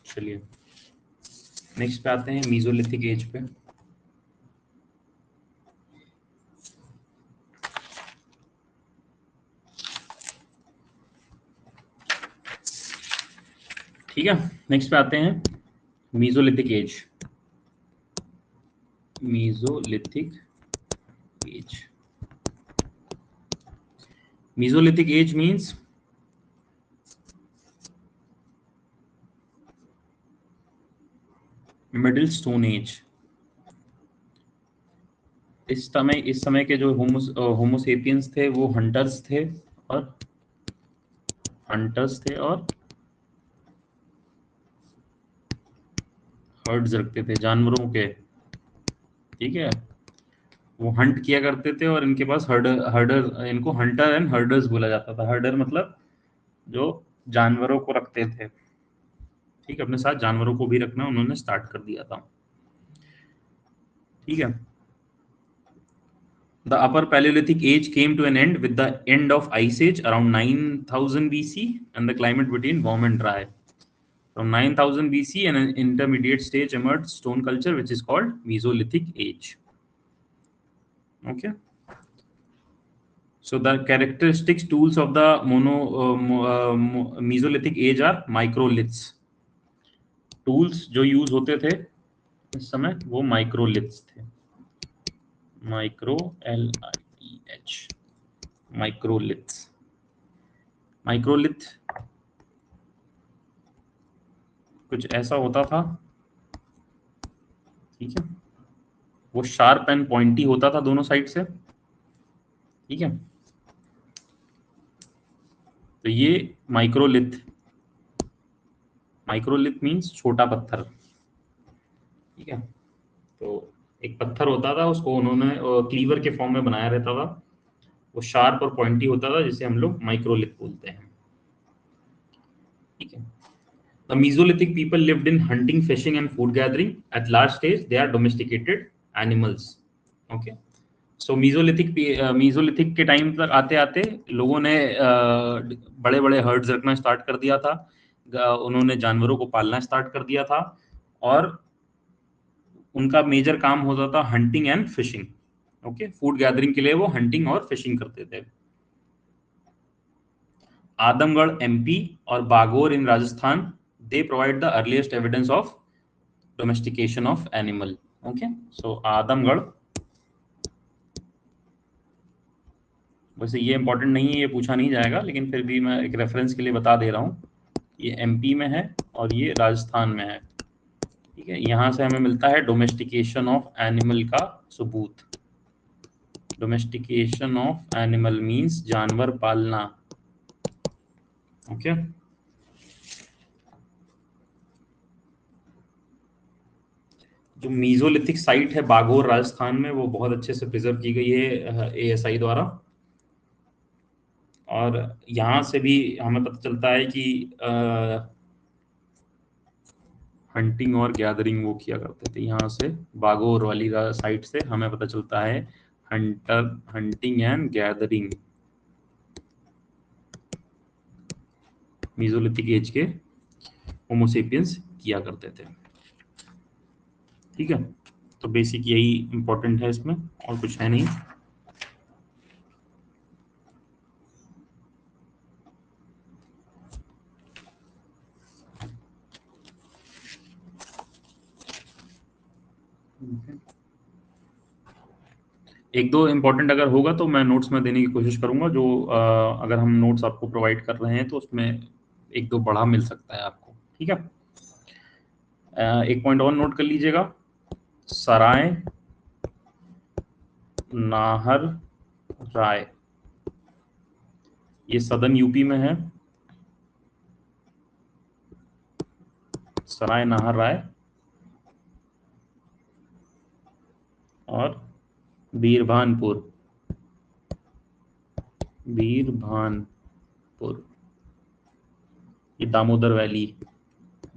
चलिए नेक्स्ट पे आते हैं, मीजोलिथिक एज पे। ठीक है, नेक्स्ट पे आते हैं mesolithic age. Mesolithic age, mesolithic age means middle stone age. इस समय के जो होमोसेपियंस थे वो और हंटर्स थे और हर्ड्स रखते थे जानवरों के, ठीक है। वो हंट किया करते थे और इनके पास हर्डर, इनको हंटर एंड हर्डर्स बोला जाता था। हर्डर मतलब जो जानवरों को रखते थे, ठीक है, अपने साथ जानवरों को भी रखना उन्होंने स्टार्ट कर दिया था, ठीक है। The Upper Paleolithic age came to an end with the end of Ice Age around 9000 BC, and the climate became warm and dry. From 9000 BC, an intermediate stage emerged, stone culture, which is called Mesolithic age. Okay. So the characteristics tools of the Mesolithic age are microliths. Tools जो use होते थे इस समय वो microliths थे, micro LITH, microliths, microlith कुछ ऐसा होता था, ठीक है, वो शार्प एंड पॉइंटी होता था दोनों साइड से, ठीक है। तो ये माइक्रोलिथ, माइक्रोलिथ मीन्स छोटा पत्थर, ठीक है। तो एक पत्थर होता था, उसको उन्होंने क्लीवर के फॉर्म में बनाया रहता था, वो शार्प और पॉइंटी होता था, जिसे हम लोग माइक्रोलिथ बोलते हैं, ठीक है। The Mesolithic people lived in hunting, fishing, and food gathering. At large stage, they are domesticated animals. Okay. So Mesolithic के टाइम तक आते आते लोगों ने बड़े बड़े हर्ड्स रखना स्टार्ट कर दिया था, उन्होंने जानवरों को पालना स्टार्ट कर दिया था, और उनका मेजर काम होता था hunting and fishing. Okay, food gathering के लिए वो हंटिंग और फिशिंग करते थे। आदमगढ़ एमपी और Bagor in Rajasthan, they provide the earliest evidence of domestication of animal. Okay, so Adamgarh, वैसे ये इंपॉर्टेंट नहीं है, ये पूछा नहीं जाएगा, लेकिन फिर भी मैं एक रेफरेंस के लिए बता दे रहा हूँ। ये एमपी में है और ये राजस्थान में है, ठीक है। यहाँ से हमें मिलता है डोमेस्टिकेशन ऑफ एनिमल का सबूत। डोमेस्टिकेशन ऑफ एनिमल मीन्स जानवर पालना। ओके, जो मीजोलिथिक साइट है बागोर राजस्थान में, वो बहुत अच्छे से प्रिजर्व की गई है एएसआई द्वारा, और यहाँ से भी हमें पता चलता है कि हंटिंग और गैदरिंग वो किया करते थे। यहाँ से बागोर वाली साइट से हमें पता चलता है hunting and gathering mesolithic age के होमोसेपियंस किया करते थे, ठीक है। तो बेसिक यही इंपॉर्टेंट है इसमें, और कुछ है नहीं। एक दो इम्पोर्टेंट अगर होगा तो मैं नोट्स में देने की कोशिश करूंगा, जो अगर हम नोट्स आपको प्रोवाइड कर रहे हैं तो उसमें एक दो बढ़ा मिल सकता है आपको, ठीक है। एक पॉइंट और नोट कर लीजिएगा, सराय नाहर राय, ये सदर्न यूपी में है। सराय नाहर राय और बीरभानपुर, बीरभानपुर ये दामोदर वैली,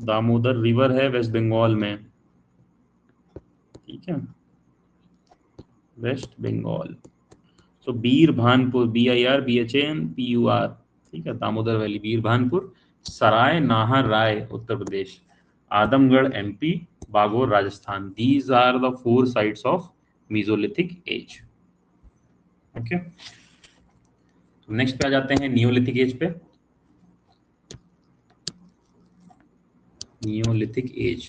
दामोदर रिवर है वेस्ट बंगाल में, ठीक है, वेस्ट बंगाल। तो बीरभानपुर, BIRBHANPUR, ठीक है, Damodar valley, Birbhanpur, Sarai Nahar Rai Uttar Pradesh, Adamgarh MP, Bagor Rajasthan. These are the 4 sites of mesolithic age. Okay, next पे आ जाते हैं नियोलिथिक एज पे। नियोलिथिक एज,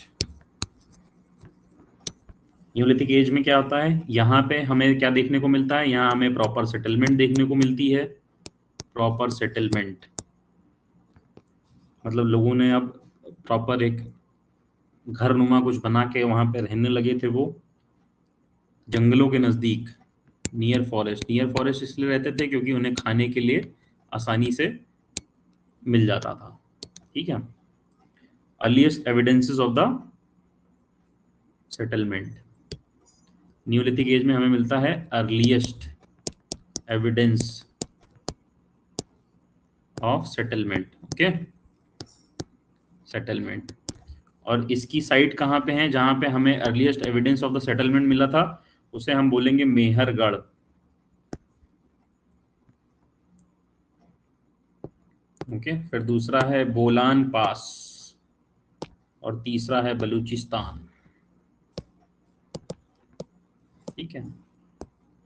नियोलिथिक एज में क्या होता है, यहाँ पे हमें क्या देखने को मिलता है, यहाँ हमें प्रॉपर सेटलमेंट देखने को मिलती है। प्रॉपर सेटलमेंट मतलब लोगों ने अब प्रॉपर एक घर नुमा कुछ बना के वहां पे रहने लगे थे, वो जंगलों के नजदीक, नियर फॉरेस्ट। नियर फॉरेस्ट इसलिए रहते थे क्योंकि उन्हें खाने के लिए आसानी से मिल जाता था, ठीक है। Earliest evidences of the settlement, neolithic age में हमें मिलता है earliest evidence of settlement. Okay, settlement, और इसकी साइट कहाँ पे है, जहां पे हमें earliest evidence of the settlement मिला था, उसे हम बोलेंगे मेहरगढ़। ओके, फिर दूसरा है बोलान पास, और तीसरा है बलूचिस्तान, ठीक है।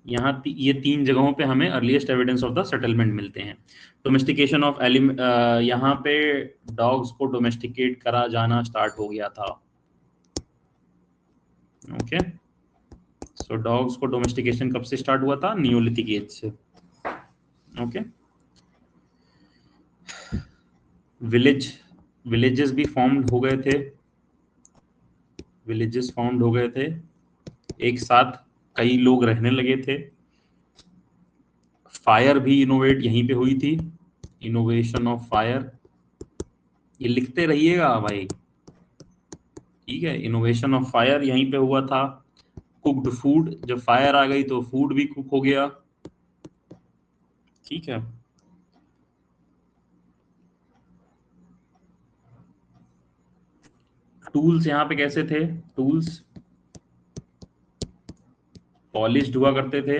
यहाँ ये 3 जगहों पे हमें earliest evidence of the settlement मिलते हैं। डोमेस्टिकेशन ऑफ यहाँ पे डॉग्स को डोमेस्टिकेट करा जाना स्टार्ट हो गया था। ओके, सो डॉग्स को डोमेस्टिकेशन कब से स्टार्ट हुआ था, नियोलिथिक एज से। ओके, विलेजेस भी फॉर्म्ड हो गए थे, विलेजेस फॉर्म्ड हो गए थे, एक साथ कई लोग रहने लगे थे। फायर भी इनोवेट यहीं पे हुई थी, इनोवेशन ऑफ फायर, ये लिखते रहिएगा भाई, ठीक है। इनोवेशन ऑफ फायर यहीं पे हुआ था। कुक्ड फूड, जब फायर आ गई तो फूड भी कुक हो गया, ठीक है। टूल्स यहाँ पे कैसे थे, टूल्स पॉलिश्ड हुआ करते थे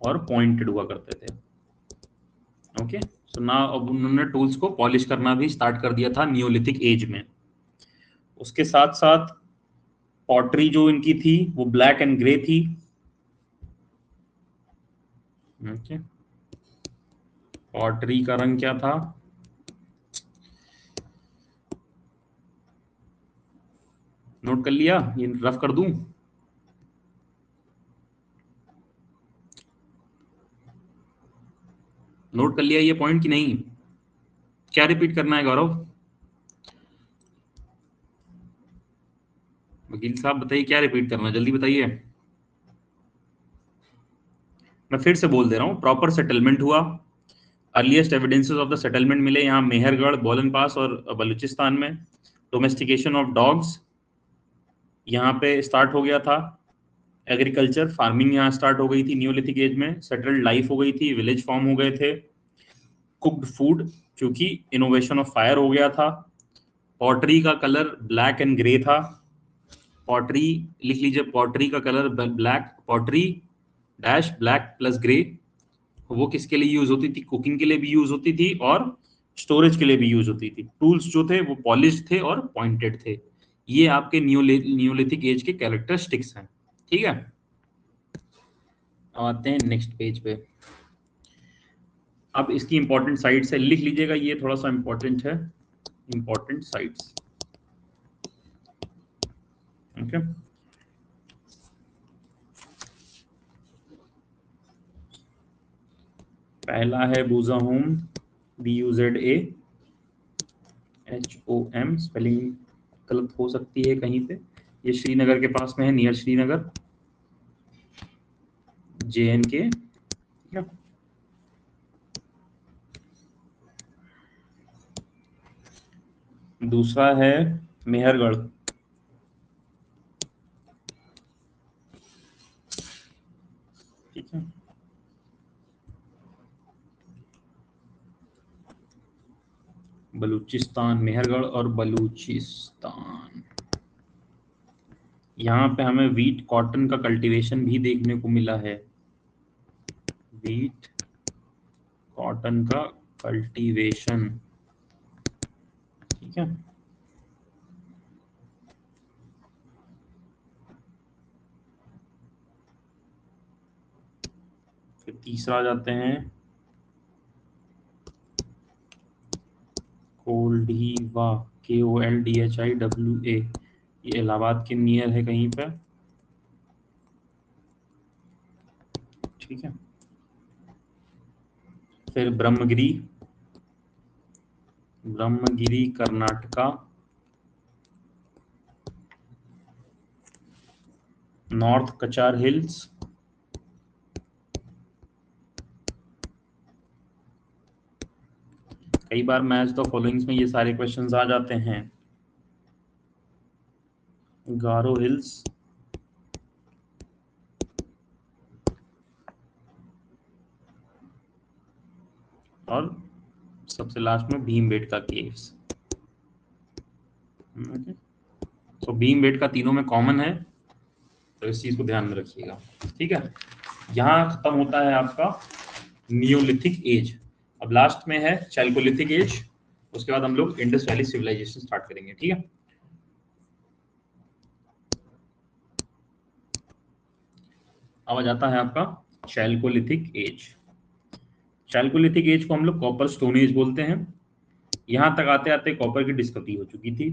और पॉइंटेड हुआ करते थे। ओके, सो ना अब उन्होंने टूल्स को पॉलिश करना भी स्टार्ट कर दिया था नियोलिथिक एज में। उसके साथ साथ पॉटरी जो इनकी थी वो ब्लैक एंड ग्रे थी। ओके, पॉटरी का रंग क्या था, नोट कर लिया, ये रफ कर दूं, नोट कर लिया ये पॉइंट कि नहीं, क्या रिपीट करना है गौरव, वकील साहब बताइए क्या रिपीट करना है, जल्दी बताइए। मैं फिर से बोल दे रहा हूँ, प्रॉपर सेटलमेंट हुआ, earliest evidences of the settlement मिले यहाँ मेहरगढ़, बोलन पास और बलूचिस्तान में। डोमेस्टिकेशन ऑफ डॉग्स यहाँ पे स्टार्ट हो गया था। एग्रीकल्चर फार्मिंग यहाँ स्टार्ट हो गई थी न्यूलिथिक एज में, सेटल्ड लाइफ हो गई थी, विलेज फॉर्म हो गए थे। कुक्ड फूड, क्योंकि इनोवेशन ऑफ फायर हो गया था। पॉटरी का कलर ब्लैक एंड ग्रे था, पॉटरी लिख लीजिए, पॉटरी का colour black, pottery dash black plus grey, वो किसके लिए यूज होती थी, कुकिंग के लिए भी यूज होती थी और स्टोरेज के लिए भी यूज होती थी। टूल्स जो थे वो पॉलिश्ड थे और पॉइंटेड थे। ये आपके न्यूलिथिक एज के कैरेक्टरिस्टिक्स हैं, ठीक है। अब आते हैं नेक्स्ट पेज पे। अब इसकी इंपॉर्टेंट साइट्स है, लिख लीजिएगा, ये थोड़ा सा इंपॉर्टेंट है, इंपॉर्टेंट साइट्स, ओके। पहला है बूजाहोम, BUZAHOM, स्पेलिंग गलत हो सकती है कहीं पे, ये श्रीनगर के पास में है, नियर श्रीनगर, JNK, ठीक है। दूसरा है मेहरगढ़, ठीक है। बलूचिस्तान, मेहरगढ़ और बलूचिस्तान, यहाँ पे हमें वीट कॉटन का कल्टीवेशन भी देखने को मिला है, वीट कॉटन का कल्टीवेशन, ठीक है। फिर तीसरा आ जाते हैं कोल्डीवा, KOLDHIWA, ये इलाहाबाद के नियर है कहीं पे, ठीक है। फिर ब्रह्मगिरी, ब्रह्मगिरी कर्नाटका, नॉर्थ कचार हिल्स, कई बार मैच द फॉलोइंग्स में ये सारे क्वेश्चंस आ जाते हैं, गारो हिल्स और सबसे लास्ट में भीमबेटका केव्स, तो भीमबेटका तीनों में कॉमन है, तो इस चीज को ध्यान में रखिएगा, ठीक है। यहाँ खत्म होता है आपका नियोलिथिक एज। अब लास्ट में है चैल्कोलिथिक एज, उसके बाद हम लोग इंडस वैली सिविलाइजेशन स्टार्ट करेंगे, ठीक है। अब आ जाता है आपका चैल्कोलिथिक एज। चैल्कोलिथिक एज को हम लोग कॉपर स्टोन एज बोलते हैं। यहां तक आते आते कॉपर की डिस्कवरी हो चुकी थी,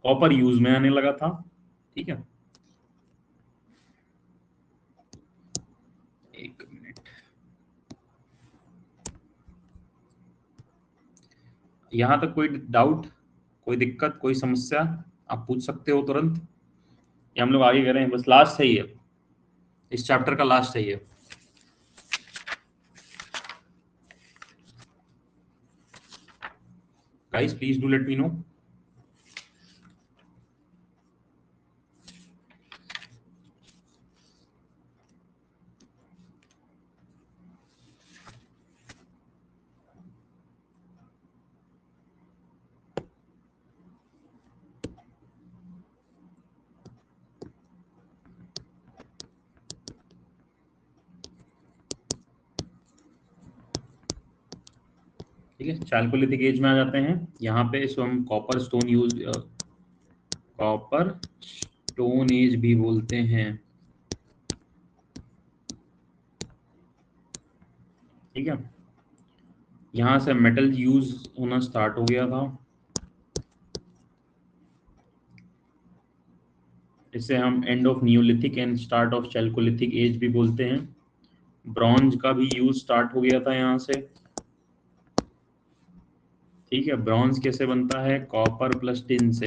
कॉपर यूज में आने लगा था, ठीक है। एक मिनट, यहाँ तक कोई डाउट, कोई दिक्कत, कोई समस्या आप पूछ सकते हो तुरंत, या हम लोग आगे करें? बस लास्ट है ये, इस चैप्टर का लास्ट है ये। Guys please do let me know. ठीक है, चाल्कोलिथिक एज में आ जाते हैं। यहाँ पे इसको हम copper stone use, copper stone age भी बोलते हैं। ठीक है, यहाँ से मेटल यूज होना स्टार्ट हो गया था। इसे हम end of neolithic and start of chalcolithic age भी बोलते हैं। ब्रॉन्ज का भी यूज स्टार्ट हो गया था यहाँ से। ठीक है, ब्रॉन्ज कैसे बनता है? कॉपर प्लस टिन से।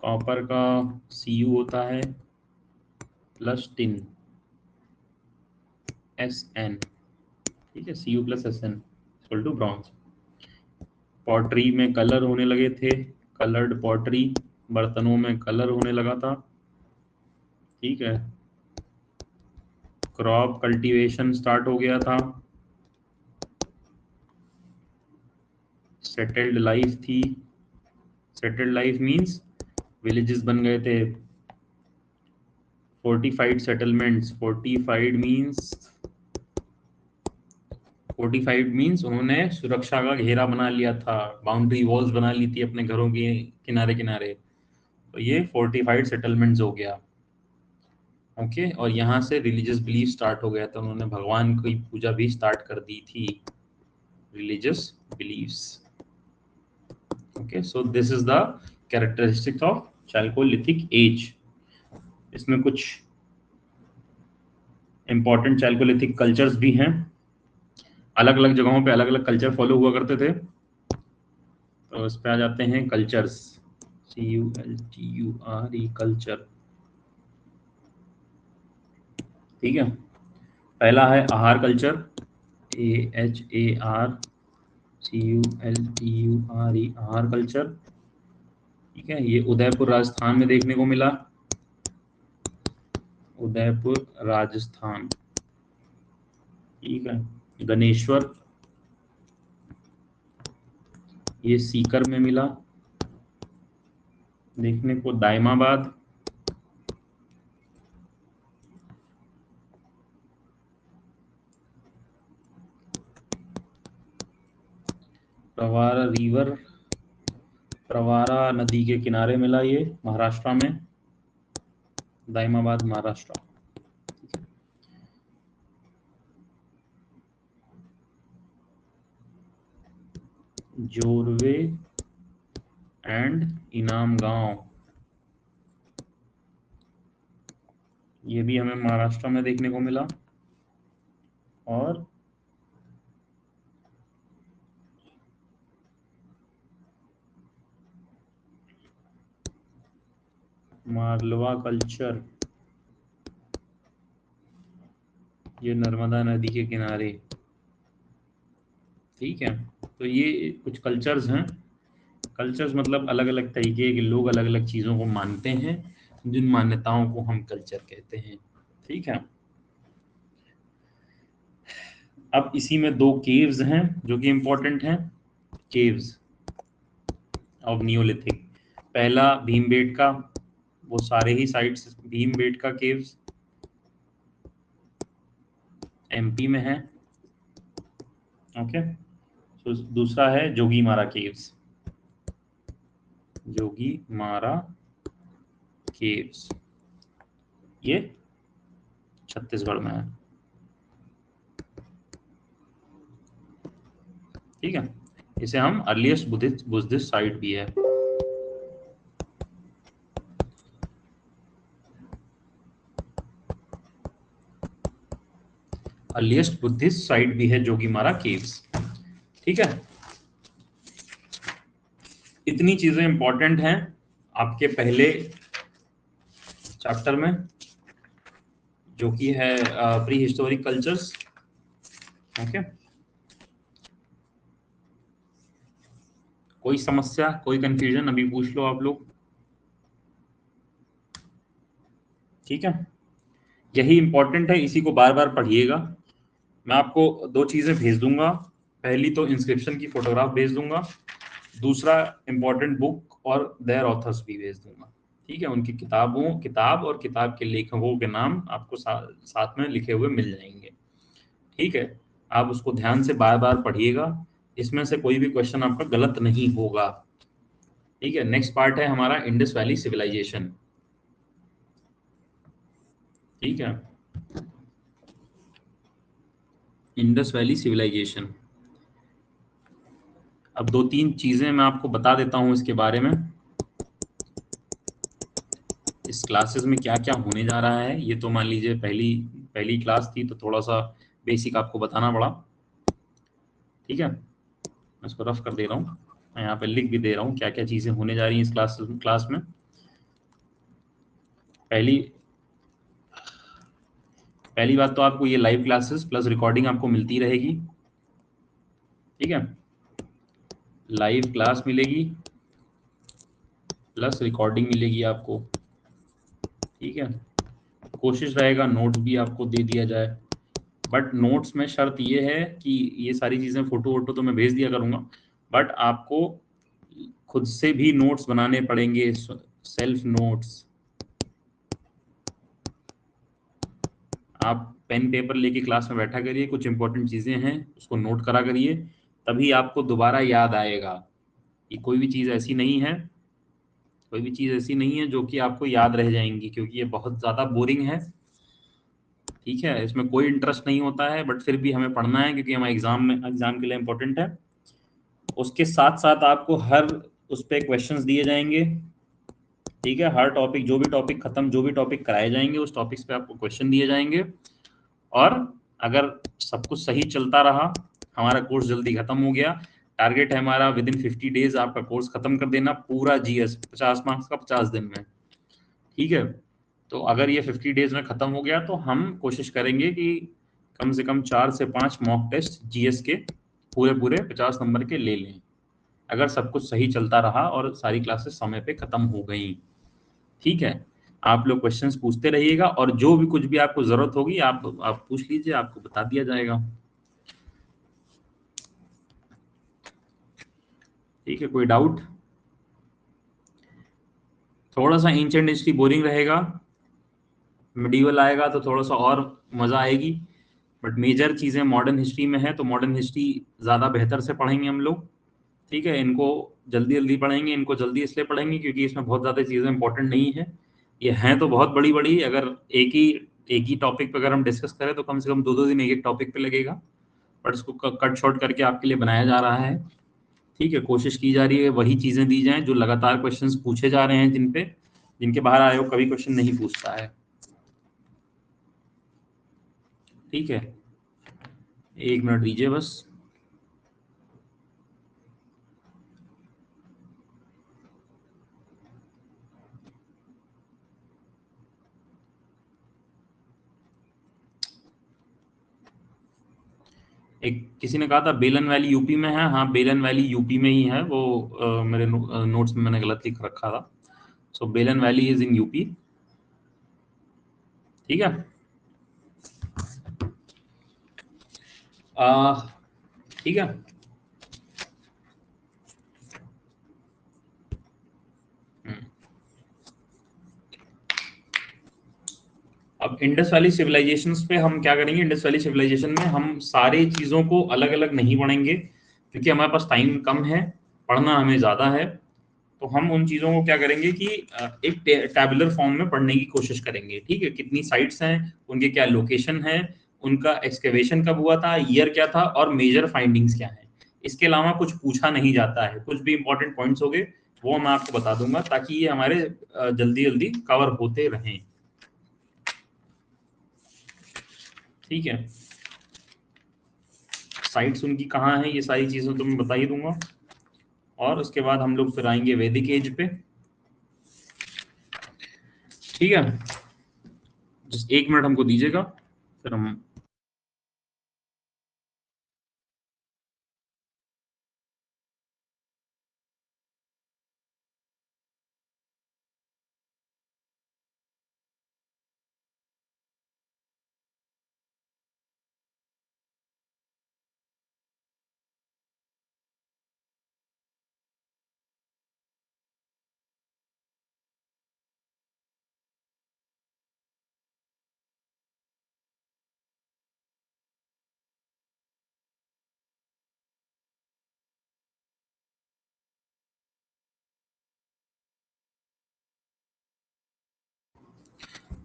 कॉपर का Cu होता है प्लस टिन, Sn। ठीक है, Cu plus Sn equal to bronze. Pottery में कलर होने लगे थे, कलर्ड पॉटरी, बर्तनों में कलर होने लगा था। ठीक है, क्रॉप कल्टीवेशन स्टार्ट हो गया था। सेटल्ड लाइफ थी। सेटल्ड लाइफ मींस विलेजेस बन गए थे। फोर्टिफाइड सेटलमेंट्स, फोर्टिफाइड मींस उन्होंने सुरक्षा का घेरा बना लिया था, बाउंड्री वॉल्स बना ली थी अपने घरों के किनारे किनारे, तो ये फोर्टिफाइड सेटलमेंट्स हो गया। ओके, और यहाँ से रिलीजियस बिलीफ स्टार्ट हो गया था, उन्होंने भगवान की पूजा भी स्टार्ट कर दी थी, religious beliefs. Okay, so this is the characteristics of chalcolithic age. इसमें कुछ इंपॉर्टेंट चैल्कोलिथिक कल्चर्स भी हैं। अलग अलग जगहों पे अलग अलग कल्चर फॉलो हुआ करते थे। तो इस पे आ जाते हैं कल्चर्स, CULTURE कल्चर। ठीक है, पहला है आहार कल्चर, AHARCULTURE आहार कल्चर। ठीक है, ये उदयपुर राजस्थान में देखने को मिला, उदयपुर राजस्थान। ठीक है, गणेश्वर, ये सीकर में मिला देखने को, दायमाबाद, प्रवारा रिवर, प्रवारा नदी के किनारे मिला, ये महाराष्ट्र में, दायमाबाद महाराष्ट्र। जोरवे एंड इनाम गांव, ये भी हमें महाराष्ट्र में देखने को मिला। और मारलवा कल्चर, ये नर्मदा नदी के किनारे। ठीक है, तो ये कुछ कल्चर्स हैं। कल्चर्स मतलब अलग अलग तरीके के लोग अलग अलग चीज़ों को मानते हैं, जिन मान्यताओं को हम कल्चर कहते हैं। ठीक है, अब इसी में दो केव्स हैं जो कि इंपॉर्टेंट हैं, केव्स ऑफ नियोलिथिक। पहला भीमबेटका, वो सारे ही साइट्स भीमबेटका केव्स MP में है। ओके, तो दूसरा है जोगीमारा केव्स, जोगीमारा केव्स, ये छत्तीसगढ़ में है। ठीक है, इसे हम अर्लीस्ट बुद्धिस्ट साइट भी है। अर्लीस्ट बुद्धिस्ट साइट भी है जोगीमारा केव्स। ठीक है, इतनी चीजें इंपॉर्टेंट हैं आपके पहले चैप्टर में, जो कि है प्री हिस्टोरिक कल्चर्स। ओके, कोई समस्या, कोई कंफ्यूजन अभी पूछ लो आप लोग। ठीक है, यही इंपॉर्टेंट है, इसी को बार बार पढ़िएगा। मैं आपको दो चीजें भेज दूंगा, पहली तो इंस्क्रिप्शन की फोटोग्राफ भेज दूंगा, दूसरा इंपॉर्टेंट बुक और देयर ऑथर्स भी भेज दूंगा। ठीक है, उनकी किताब और किताब के लेखकों के नाम आपको साथ में लिखे हुए मिल जाएंगे। ठीक है, आप उसको ध्यान से बार बार पढ़िएगा, इसमें से कोई भी क्वेश्चन आपका गलत नहीं होगा। ठीक है, नेक्स्ट पार्ट है हमारा इंडस वैली सिविलाइजेशन। ठीक है, इंडस वैली सिविलाइजेशन। अब दो तीन चीजें मैं आपको बता देता हूं इसके बारे में, इस क्लासेस में क्या क्या होने जा रहा है। ये तो मान लीजिए पहली पहली क्लास थी, तो थोड़ा सा बेसिक आपको बताना पड़ा। ठीक है, मैं इसको रफ कर दे रहा हूँ, मैं यहाँ पे लिख भी दे रहा हूँ क्या क्या चीजें होने जा रही हैं इस क्लास में। पहली बात तो आपको ये लाइव क्लासेस प्लस रिकॉर्डिंग आपको मिलती रहेगी। ठीक है, लाइव क्लास मिलेगी प्लस रिकॉर्डिंग मिलेगी आपको। ठीक है, कोशिश रहेगा नोट्स भी आपको दे दिया जाए, बट नोट्स में शर्त ये है कि ये सारी चीज़ें फोटो वोटो तो मैं भेज दिया करूँगा, बट आपको खुद से भी नोट्स बनाने पड़ेंगे, सेल्फ नोट्स। आप पेन पेपर लेके क्लास में बैठा करिए, कुछ इंपॉर्टेंट चीज़ें हैं उसको नोट करा करिए, तभी आपको दोबारा याद आएगा। कि कोई भी चीज़ ऐसी नहीं है, कोई भी चीज़ ऐसी नहीं है जो कि आपको याद रह जाएंगी, क्योंकि ये बहुत ज़्यादा बोरिंग है। ठीक है, इसमें कोई इंटरेस्ट नहीं होता है, बट फिर भी हमें पढ़ना है क्योंकि हमारे एग्जाम के लिए इम्पोर्टेंट है। उसके साथ साथ आपको हर उस पर क्वेश्चंस दिए जाएंगे। ठीक है, हर टॉपिक, जो भी टॉपिक खत्म, जो भी टॉपिक कराए जाएंगे उस टॉपिक्स पे आपको क्वेश्चन दिए जाएंगे। और अगर सब कुछ सही चलता रहा, हमारा कोर्स जल्दी खत्म हो गया, टारगेट है हमारा विद इन 50 डेज आपका कोर्स खत्म कर देना, पूरा जीएस 50 मार्क्स का 50 दिन में। ठीक है, तो अगर ये 50 डेज में खत्म हो गया तो हम कोशिश करेंगे कि कम से कम 4 से 5 मॉक टेस्ट जीएस के पूरे पूरे 50 नंबर के ले लें, अगर सब कुछ सही चलता रहा और सारी क्लासेस समय पे खत्म हो गई। ठीक है, आप लोग क्वेश्चंस पूछते रहिएगा, और जो भी कुछ भी आपको जरूरत होगी आप पूछ लीजिए, आपको बता दिया जाएगा। ठीक है, कोई डाउट? थोड़ा सा एंशिएंट हिस्ट्री बोरिंग रहेगा, मिडिवल आएगा तो थोड़ा सा और मजा आएगी, बट मेजर चीजें मॉडर्न हिस्ट्री में है, तो मॉडर्न हिस्ट्री ज्यादा बेहतर से पढ़ेंगे हम लोग। ठीक है, इनको जल्दी जल्दी पढ़ेंगे, इनको जल्दी इसलिए पढ़ेंगे क्योंकि इसमें बहुत ज़्यादा चीज़ें इंपॉर्टेंट नहीं है। ये हैं तो बहुत बड़ी बड़ी, अगर एक ही टॉपिक पे अगर हम डिस्कस करें तो कम से कम 2-2 दिन एक एक टॉपिक पे लगेगा, बट इसको कट शॉर्ट करके आपके लिए बनाया जा रहा है। ठीक है, कोशिश की जा रही है वही चीज़ें दी जाएं जो लगातार क्वेश्चंस पूछे जा रहे हैं, जिनके बाहर आयोग कभी क्वेश्चन नहीं पूछता है। ठीक है, 1 मिनट दीजिए बस। एक किसी ने कहा था बेलन वैली यूपी में है, हाँ बेलन वैली यूपी में ही है वो, मेरे नोट्स में मैंने गलत लिख रखा था। सो बेलन वैली इज इन यूपी। ठीक है, आ, ठीक है। हम्म, अब इंडस वैली सिविलाइजेशन पे हम क्या करेंगे, इंडस वैली सिविलाइजेशन में हम सारी चीज़ों को अलग अलग नहीं पढ़ेंगे, क्योंकि हमारे पास टाइम कम है, पढ़ना हमें ज़्यादा है। तो हम उन चीज़ों को क्या करेंगे कि एक टैबुलर फॉर्म में पढ़ने की कोशिश करेंगे। ठीक है, कितनी साइट्स हैं, उनके क्या लोकेशन है, उनका एक्सकेवेशन कब हुआ था, ईयर क्या था, और मेजर फाइंडिंग्स क्या है। इसके अलावा कुछ पूछा नहीं जाता है, कुछ भी इंपॉर्टेंट पॉइंट्स हो गए वो मैं आपको बता दूंगा, ताकि ये हमारे जल्दी जल्दी कवर होते रहें। ठीक है, साइट्स उनकी कहाँ है, ये सारी चीजें तो मैं बता ही दूंगा। और उसके बाद हम लोग फिर आएंगे वैदिक एज पे। ठीक है, जस्ट 1 मिनट हमको दीजिएगा, फिर हम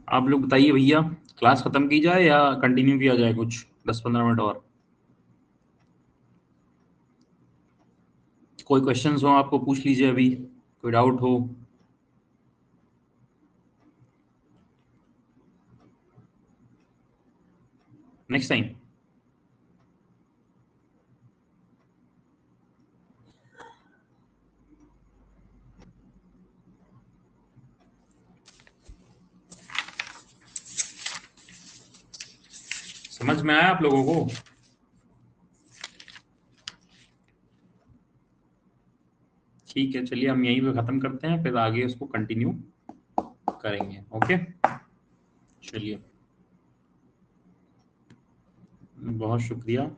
आप लोग बताइए भैया, क्लास खत्म की जाए या कंटिन्यू किया जाए कुछ 10-15 मिनट और? कोई क्वेश्चंस हो आपको पूछ लीजिए, अभी कोई डाउट हो। नेक्स्ट टाइम समझ में आया आप लोगों को? ठीक है, चलिए हम यहीं पे खत्म करते हैं, फिर आगे उसको कंटिन्यू करेंगे। ओके, चलिए, बहुत शुक्रिया।